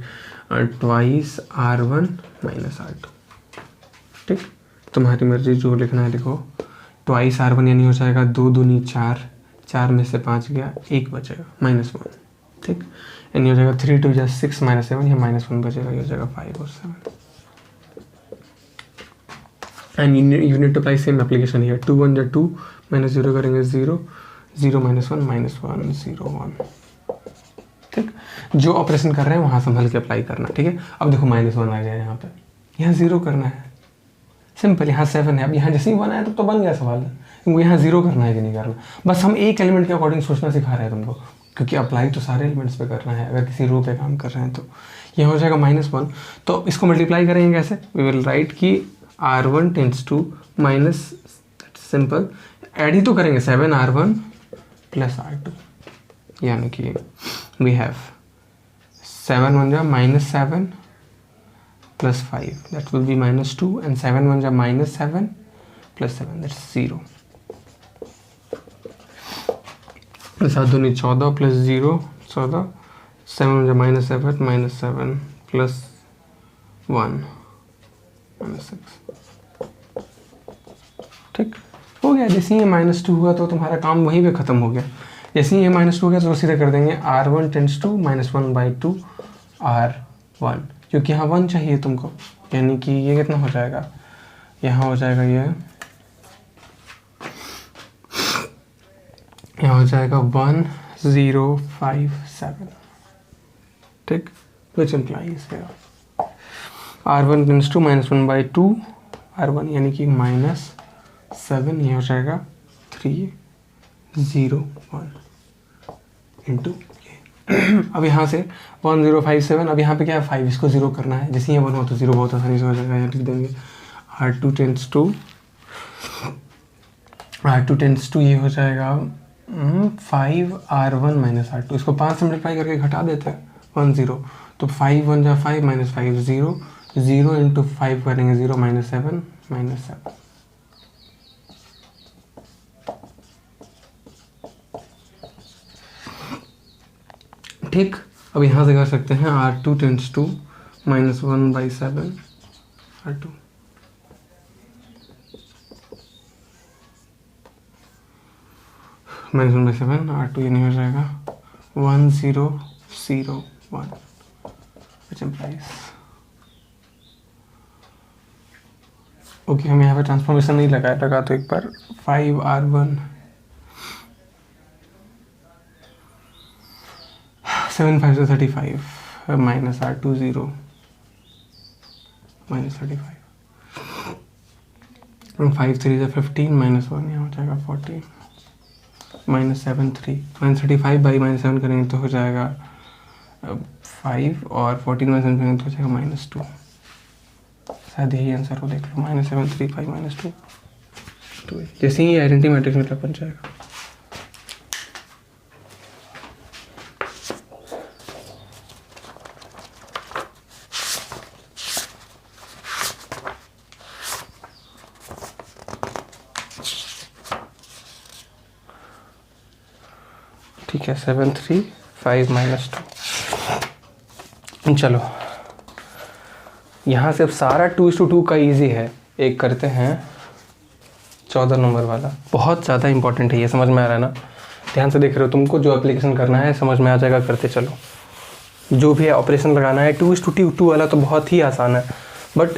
ट्वाइस R1 माइनस R2, ठीक। तुम्हारी मर्जी, जो लिखना है लिखो। ट्वाइस R1 यानी हो जाएगा 2 दूनी 4, 4 में से 5 गया, 1 बचेगा -1, ठीक। यानी हो जाएगा 3 2 जा 6 -7, यहाँ -1 बचेगा, ये हो जाएगा 5 और 7। And you need to apply same application here, 2 1 जा 2, -0 करेंगे 0, 0 -1 -1 0 1, ठीक। जो ऑपरेशन कर रहे हैं वहाँ संभल के अप्लाई करना, ठीक है। अब देखो -1 आ गया यहाँ पे, यहाँ 0 करना है, सिंपल। यहाँ 7 है, अब यहाँ जैसे ही 1 आया तो बन गया सवाल, क्योंकि यहाँ 0 करना है कि नहीं करना। बस हम एक एलिमेंट के अकॉर्डिंग सोचना सिखा रहे हैं तुमको, क्योंकि अप्लाई तो सारे एलिमेंट्स पे करना है अगर किसी रो पे काम कर रहे हैं तो। यह हो जाएगा -1, तो इसको मल्टीप्लाई करेंगे कैसे, वी विल राइट कि R1 tends to minus, simple add ही तो करेंगे, 7 R1 प्लस R2, यानी कि वी हैव 7 1 जा -7 plus 5, that will be -2, and 7 1 ja -7 plus 7, that's 0. plus 7 दूनी 14 plus 0 14, 7 1 ja -7 plus 1 -6, ठीक हो गया। जैसे ही -2 हुआ तो तुम्हारा काम वहीं पे ख़त्म हो गया। जैसे ही ये -2 हो गया तो सीधे कर देंगे R1 टेंड्स टू -1/2 R1, क्योंकि यहाँ 1 चाहिए तुमको, यानी कि ये कितना हो जाएगा, यहाँ हो जाएगा ये, यहाँ हो जाएगा 1057, ठीक। Which implies R1 tends to -1/2 R1, यानी कि -7, ये हो जाएगा 301 इंटू। अब यहाँ से 1057, अब यहाँ पे क्या है 5, इसको 0 करना है। जैसे ही 1 हो तो 0 बहुत आसानी से हो जाएगा, यहाँ लिख देंगे R2 टेंड्स टू ये हो जाएगा 5 R1 माइनस R2, इसको 5 से मल्टीप्लाई करके घटा देते हैं 1 0, तो 5 1 जा 5 -5 0, 0 इंटू 5 करेंगे 0 -7 -7, ठीक। अब यहाँ से कर सकते हैं R2 tends to -1/7 R2, -1/7 R2, ये नहीं हो जाएगा 1001, which implies ओके। हम यहाँ पे ट्रांसफॉर्मेशन नहीं लगा तो एक बार 5 R1 7 5 से 35 माइनस R2 0 -35, 5 3 से 15 -1, यहाँ हो जाएगा 40, -7 3 -35 बाई -7 करेंगे तो हो जाएगा 5, और 14 में 7 करेंगे तो हो जाएगा -2, शायद यही आंसर हो, देख लो -7 3 5 -2 2। जैसे ही आइडेंटिटी मैट्रिक्स में बन जाएगा। ठीक है, 7 3 5 -2। चलो यहाँ से अब सारा 2:2 का इजी है। एक करते हैं 14 नंबर वाला, बहुत ज़्यादा इंपॉर्टेंट है ये, समझ में आ रहा है ना, ध्यान से देख रहे हो। तुमको जो एप्लीकेशन करना है समझ में आ जाएगा, करते चलो। जो भी है ऑपरेशन लगाना है, 2:2 वाला तो बहुत ही आसान है, बट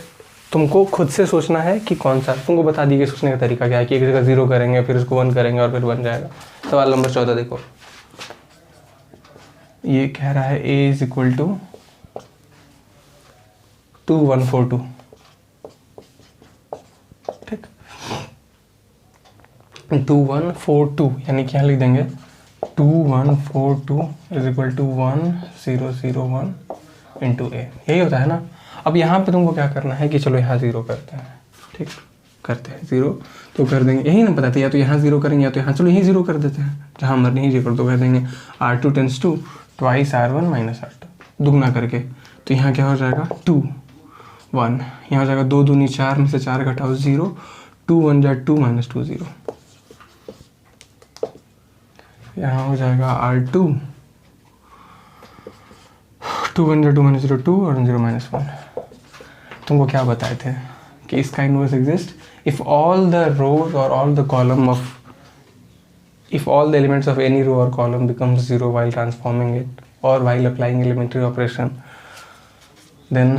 तुमको खुद से सोचना है कि कौन सा। तुमको बता दी कि सोचने का तरीका क्या है, कि एक जगह 0 करेंगे, फिर उसको 1 करेंगे और फिर बन जाएगा। सवाल नंबर 14 देखो, ये कह रहा है A = 2142, ठीक। 2142 यानी क्या लिख देंगे, 2142 = 1001 इंटू A, यही होता है ना। अब यहाँ पे तुमको क्या करना है कि चलो यहाँ 0 करते हैं, ठीक, करते हैं 0 तो कर देंगे, यही ना पता था, या तो यहाँ 0 करेंगे या तो यहाँ, चलो यहीं 0 कर देते हैं, जहाँ मर्जी यहीं 0 कर दो। कह देंगे R2 tends to twice R1 minus R2, दुगना करके। तो यहाँ क्या हो जाएगा 2 1, यहाँ हो जाएगा 2 दूनी 4 में से 4 घटाओ 0, 2 1 जा 2 माइनस 2 0, यहाँ हो जाएगा R2, 2 1 जा 2 माइनस 0 2 और 0 माइनस 1। तुमको क्या बताए थे कि इसका inverse exist if all the rows और all the column of if all the elements of any row or column becomes 0 while transforming it or while applying elementary operation, then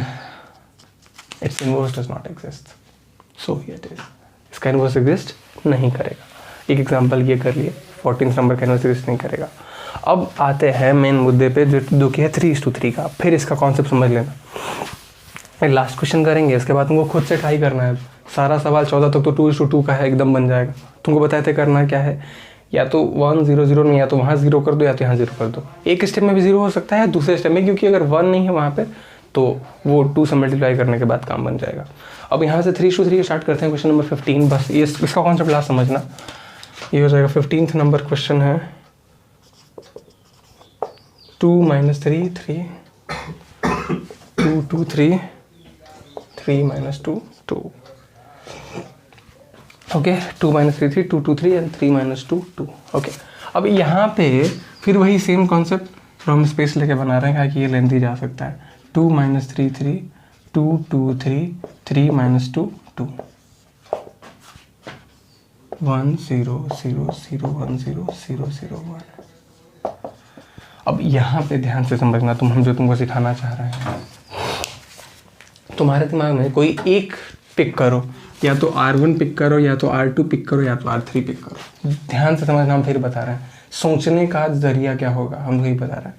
its inverse does not exist. So here it is. इसका inverse exist नहीं करेगा। एक example ये कर लिए, 14th number का inverse exist नहीं करेगा। अब आते हैं मेन मुद्दे पे जो कि है 3:3 का। फिर इसका कॉन्सेप्ट समझ लेना। लास्ट क्वेश्चन करेंगे, इसके बाद तुमको खुद से ट्राई करना है। सारा सवाल 14 तक तो 2:2 का है, एकदम बन जाएगा। तुमको बताए थे करना क्या है, या तो 1 0 0 में या तो वहाँ 0 कर दो या तो यहाँ 0 कर दो। एक स्टेप में भी 0 हो सकता है, दूसरे स्टेप में, क्योंकि अगर 1 नहीं है वहाँ पे तो वो 2 से मल्टीप्लाई करने के बाद काम बन जाएगा। अब यहाँ से 3:3 स्टार्ट करते हैं क्वेश्चन नंबर 15। बस ये इसका कॉन्सेप्ट लास्ट समझना। ये हो जाएगा 15th नंबर क्वेश्चन है 2 - 3 3 2 2 3 3 - 2 2। Okay 2 - 3 3 2 2 3 and 3 - 2 2। ओके अब यहाँ पे फिर वही सेम कॉन्सेप्ट हम स्पेस लेके बना रहे हैं कि ये लेंथ ही जा सकता है। 2 - 3 3 2 2 3 3 - 2 2 1 0 0 0 1 0 0 0 1। अब यहाँ पे ध्यान से समझना, हम जो तुमको सिखाना चाह रहे हैं, तुम्हारे दिमाग में कोई एक पिक करो, या तो R1 पिक करो या तो R2 पिक करो या तो R3 पिक करो। ध्यान से समझना, हम फिर बता रहे हैं, सोचने का जरिया क्या होगा हम वही बता रहे हैं।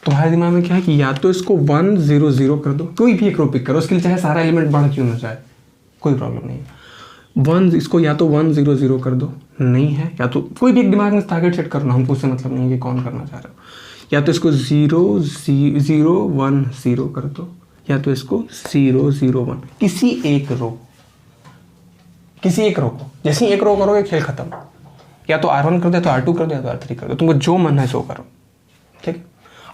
तुम्हारे दिमाग में क्या है कि या तो इसको 1 0 0 कर दो, कोई भी एक रो पिक करो, उसके लिए चाहे सारा एलिमेंट बढ़ क्यों ना जाए, कोई प्रॉब्लम नहीं है। इसको या तो 1 0 0 कर दो, नहीं है या तो कोई भी एक दिमाग में टारगेट सेट करना, हमको उससे मतलब नहीं है कि कौन करना चाह रहे हो। या तो इसको 0 0 1 0 कर दो, या तो इसको 0 0 1, किसी एक रो को। जैसे ही एक रो करोगे खेल खत्म। या तो R1 कर दो, या तो R2 कर दो, या तो R3 कर दो, तुमको जो मन है सो करो। ठीक है,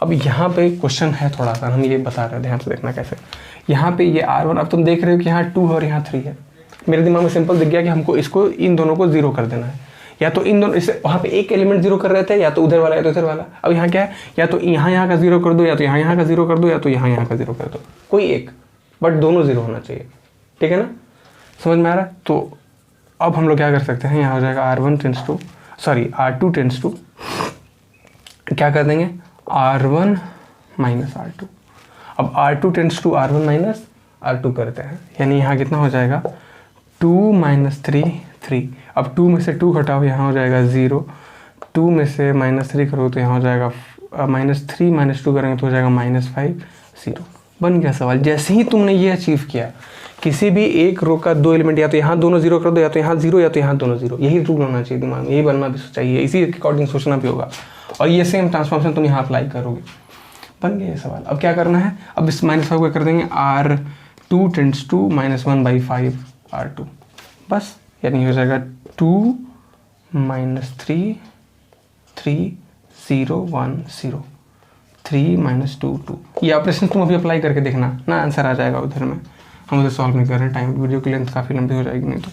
अब यहाँ पे क्वेश्चन है थोड़ा सा, हम ये बता रहे हैं, ध्यान से देखना कैसे। यहाँ पे ये R1, अब तुम देख रहे हो कि यहाँ 2 है और यहाँ 3 है। मेरे दिमाग में सिंपल दिख गया कि हमको इसको इन दोनों को 0 कर देना है। या तो इन दोनों, इससे वहाँ पे एक एलिमेंट 0 कर रहे थे, या तो उधर वाला या तो इधर वाला। अब यहाँ क्या है, या तो यहाँ का 0 कर दो, या तो यहाँ का 0 कर दो, या तो यहाँ का 0 कर दो, कोई एक, बट दोनों 0 होना चाहिए। ठीक है ना, समझ में आ रहा है। तो अब हम लोग क्या कर सकते हैं, यहाँ हो जाएगा R2 टेंस टू क्या कर देंगे, R1 माइनस R2। अब R2 tense to R1 minus R2 करते हैं, यानी यहाँ कितना हो जाएगा 2 - 3 3। अब 2 में से 2 घटाओ, यहाँ हो जाएगा 0। 2 में से -3 करो तो यहाँ हो जाएगा -3 - 2 करेंगे तो हो जाएगा -5 0। बन गया सवाल। जैसे ही तुमने ये अचीव किया, किसी भी एक रो का 2 एलिमेंट, या तो यहाँ दोनों 0 कर दो, या तो यहाँ 0 या तो यहाँ दोनों 0, यही रूल होना चाहिए दिमाग में, यही बनना भी चाहिए, इसी के अकॉर्डिंग सोचना भी होगा। और ये सेम ट्रांसफॉर्मेशन तुम यहाँ अप्लाई करोगे। बन गया ये सवाल। अब क्या करना है, अब इस -5 को कर देंगे R2 टेंस टू -1/5 R2, बस। यानी हो जाएगा 2 - 3 3 0 1 0 3 - 2 2। ये ऑपरेशन तुम अभी अप्लाई करके देखना ना, आंसर आ जाएगा उधर में। हम उसे सॉल्व नहीं कर रहे हैं, टाइम वीडियो की लेंथ काफ़ी लंबी हो जाएगी नहीं तो।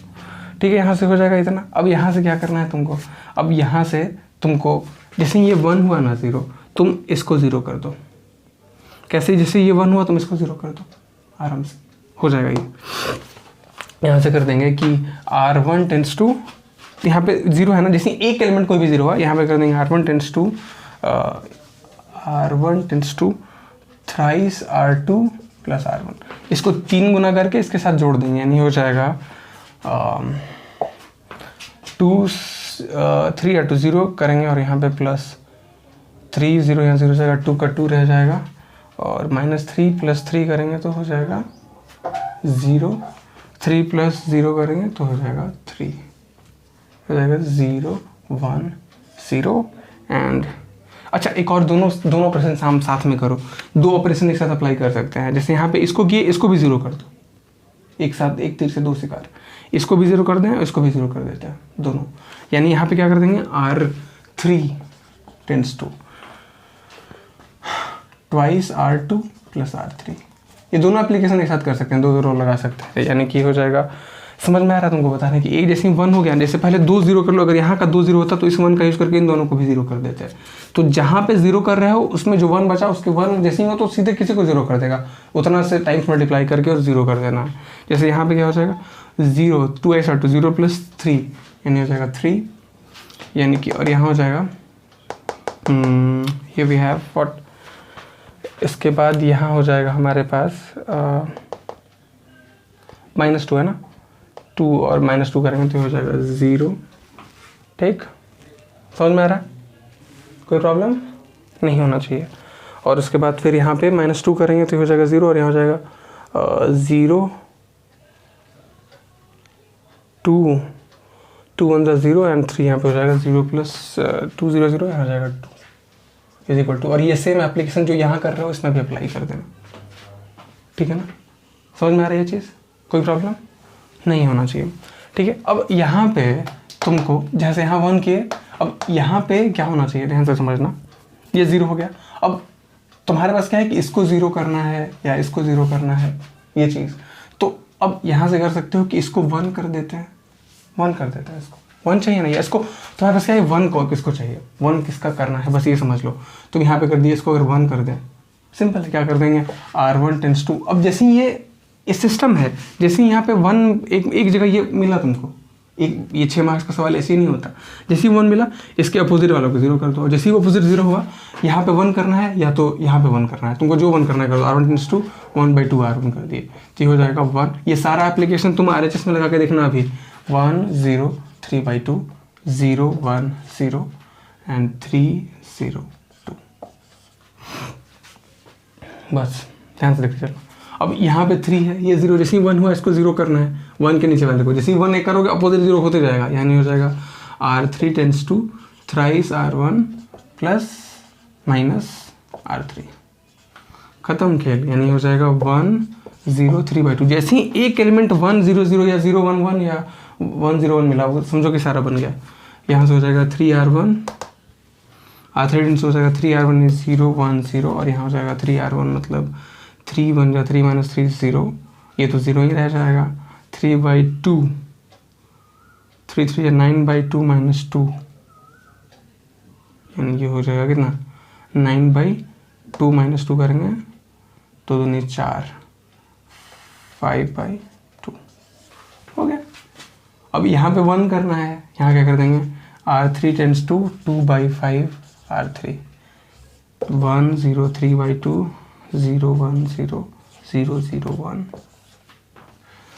ठीक है, यहाँ से हो जाएगा इतना। अब यहाँ से क्या करना है तुमको, अब यहाँ से तुमको जैसे ये 1 हुआ ना 0, तुम इसको 0 कर दो। कैसे, जैसे ये 1 हुआ तुम इसको 0 कर दो, आराम से हो जाएगा ये। यहाँ से कर देंगे कि R1 टेंस टू, यहाँ पे 0 है ना, जैसे एक एलिमेंट कोई भी 0 हुआ, यहाँ पे कर देंगे R1 tends to thrice R2 plus R1। इसको 3 गुना करके इसके साथ जोड़ देंगे, यानी हो जाएगा 3 R2 0 करेंगे, और यहाँ पे +3 0 यहाँ 0 जाएगा, 2 का 2 रह जाएगा, और -3 + 3 करेंगे तो हो जाएगा 0, 3 + 0 करेंगे तो हो जाएगा 3, हो जाएगा 0 1 0 एंड। अच्छा, एक और दोनों ऑपरेशन हम साथ में करो, 2 ऑपरेशन एक साथ अप्लाई कर सकते हैं। जैसे यहाँ पे इसको किए, इसको भी 0 कर दो, एक साथ एक तीर से 2 शिकार। इसको भी 0 कर दें, इसको भी 0 कर देते हैं दोनों। यानी यहाँ पे क्या कर देंगे R3 tends to twice R2 plus R3। ये दोनों एप्लीकेशन एक साथ कर सकते हैं, दो रो लगा सकते हैं, यानी कि हो जाएगा। समझ में आ रहा है तुमको बताने की? एक जैसे 1 हो गया, जैसे पहले 2 0 कर लो, अगर यहाँ का 2 0 होता तो इस 1 का यूज़ करके इन दोनों को भी 0 कर देते हैं। तो जहाँ पे 0 कर रहे हो उसमें जो 1 बचा उसके 1 जैसे ही हो तो सीधे किसी को 0 कर देगा, उतना से टाइम्स मल्टीप्लाई करके और 0 कर देना है। जैसे यहाँ पे क्या हो जाएगा 0 2x R2 0 प्लस 3 यानी हो जाएगा 3, यानी कि और यहाँ हो जाएगा ये वी हैव व्हाट। इसके बाद यहाँ हो जाएगा हमारे पास -2 है ना, 2 और -2 करेंगे तो हो जाएगा 0। ठीक, समझ में आ रहा है? कोई प्रॉब्लम नहीं होना चाहिए। और उसके बाद फिर यहाँ पे -2 करेंगे तो हो जाएगा 0 और यहाँ हो जाएगा 0 2 2 1 0 एंड 3 यहाँ पे हो जाएगा 0 प्लस 2 0 0 यहाँ हो जाएगा 2 इज इक्वल टू। और ये सेम एप्लीकेशन जो यहाँ कर रहे हो इसमें भी अप्लाई कर देना, ठीक है ना? समझ में आ रही है चीज़? कोई प्रॉब्लम नहीं होना चाहिए, ठीक है। अब यहाँ पे तुमको जैसे यहाँ 1 किए, अब यहाँ पे क्या होना चाहिए ध्यान से समझना, ये 0 हो गया। अब तुम्हारे पास क्या है कि इसको 0 करना है या इसको 0 करना है, ये चीज़। तो अब यहाँ से कर सकते हो कि इसको 1 कर देते हैं, 1 कर देते हैं, इसको 1 चाहिए नहीं, इसको तुम्हारे पास क्या है 1 को किसको चाहिए, 1 किसका करना है, बस ये समझ लो। तुम यहाँ पे कर दिए, इसको अगर 1 कर दें, सिंपल है, क्या कर देंगे R1 टेंस टू। अब जैसे ये सिस्टम है, जैसे यहाँ पे 1 एक जगह ये मिला तुमको, एक ये 6 मार्क्स का सवाल ऐसे ही नहीं होता। जैसे ही 1 मिला इसके अपोजिट वालों को 0 कर दो, जैसे ही अपोजिट 0 हुआ यहाँ पे 1 करना है या तो यहाँ पे 1 करना है, तुमको जो 1 करना है कर दो। R1 टेंस टू 1/2 R1 कर दिए तो हो जाएगा 1। ये सारा एप्लीकेशन तुम RHS में लगा के देखना अभी, 1 0 3/2 0 1 0 एंड 3 0 2, बस ध्यान से देखते चलो। अब यहाँ पे 3 है, ये 0, जैसे ही 1 हुआ इसको 0 करना है, 1 के नीचे वाले को, जैसे ही 1 एक करोगे अपोजिट 0 होते जाएगा, यानी हो जाएगा R3 tends to thrice R1 plus minus R3, खत्म खेल। यानी हो जाएगा 1 0 3/2। जैसे ही एक एलिमेंट 1 0 0 या 0 1 1 या 1 0 1 मिला, वो समझो कि सारा बन गया। यहाँ से हो जाएगा 3R1 R3 टेंस हो जाएगा 3R1 0 1 0 और यहाँ हो जाएगा 3R1 मतलब 3 बन जाए 3 - 3 0, ये तो 0 ही रह जाएगा। 3/2 3 3 9/2 -2, यानी ये हो जाएगा कितना 9/2 -2 करेंगे तो 2 × 4 5/2 हो गया। अब यहाँ पे 1 करना है, यहाँ क्या कर देंगे R3 टेंस टू 2/5 R3 1 0 3/2 0 1 0 0 0 1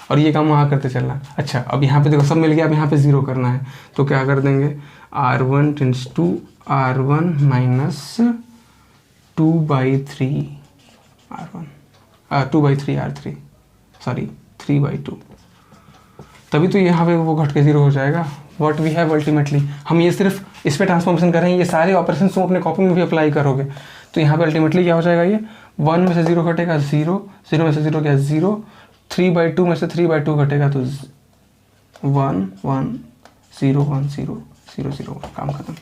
और ये काम वहाँ करते चलना। अच्छा, अब यहाँ पे देखो सब मिल गया, अब यहाँ पे 0 करना है तो क्या कर देंगे R1 tends to R1 minus 2/3 R1 2/3 R3 sorry 3/2, तभी तो यहाँ पे वो घट के 0 हो जाएगा। व्हाट वी हैव अल्टीमेटली, हम ये सिर्फ इस पे ट्रांसफॉर्मेशन कर रहे हैं, ये सारे ऑपरेशन तुम अपने कॉपी में भी अप्लाई करोगे तो यहाँ पे अल्टीमेटली क्या हो जाएगा, ये 1 में से 0 घटेगा 0, 0 में से 0 क्या 0, 3/2 में से 3/2 घटेगा तो 1 1 0 1 0 0 0 काम खत्म।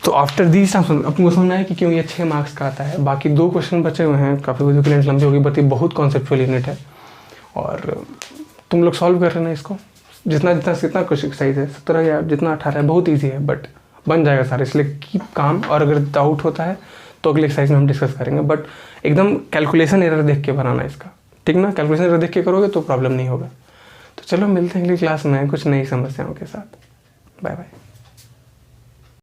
तो आफ्टर दीज ट्रांसफॉर्मेशन अपने को समझना है कि क्यों ये 6 मार्क्स का आता है। बाकी 2 क्वेश्चन बचे हुए हैं, काफ़ी कुछ लेंथ लंबी होगी, बट ये बहुत कॉन्सेप्चुअल यूनिट है और तुम लोग सॉल्व कर रहे हैं इसको, जितना कुछ एक्सरसाइज है 17 या जितना 18 है, बहुत ईजी है बट बन जाएगा सारा, इसलिए कीप काम। और अगर डाउट होता है तो अगले एक्सरसाइज में हम डिस्कस करेंगे, बट एकदम कैलकुलेशन एरर देख के बनाना इसका, ठीक ना? कैलकुलेशन एरर देख के करोगे तो प्रॉब्लम नहीं होगा। तो चलो मिलते हैं अगली क्लास में कुछ नई समस्याओं के साथ। Bye bye.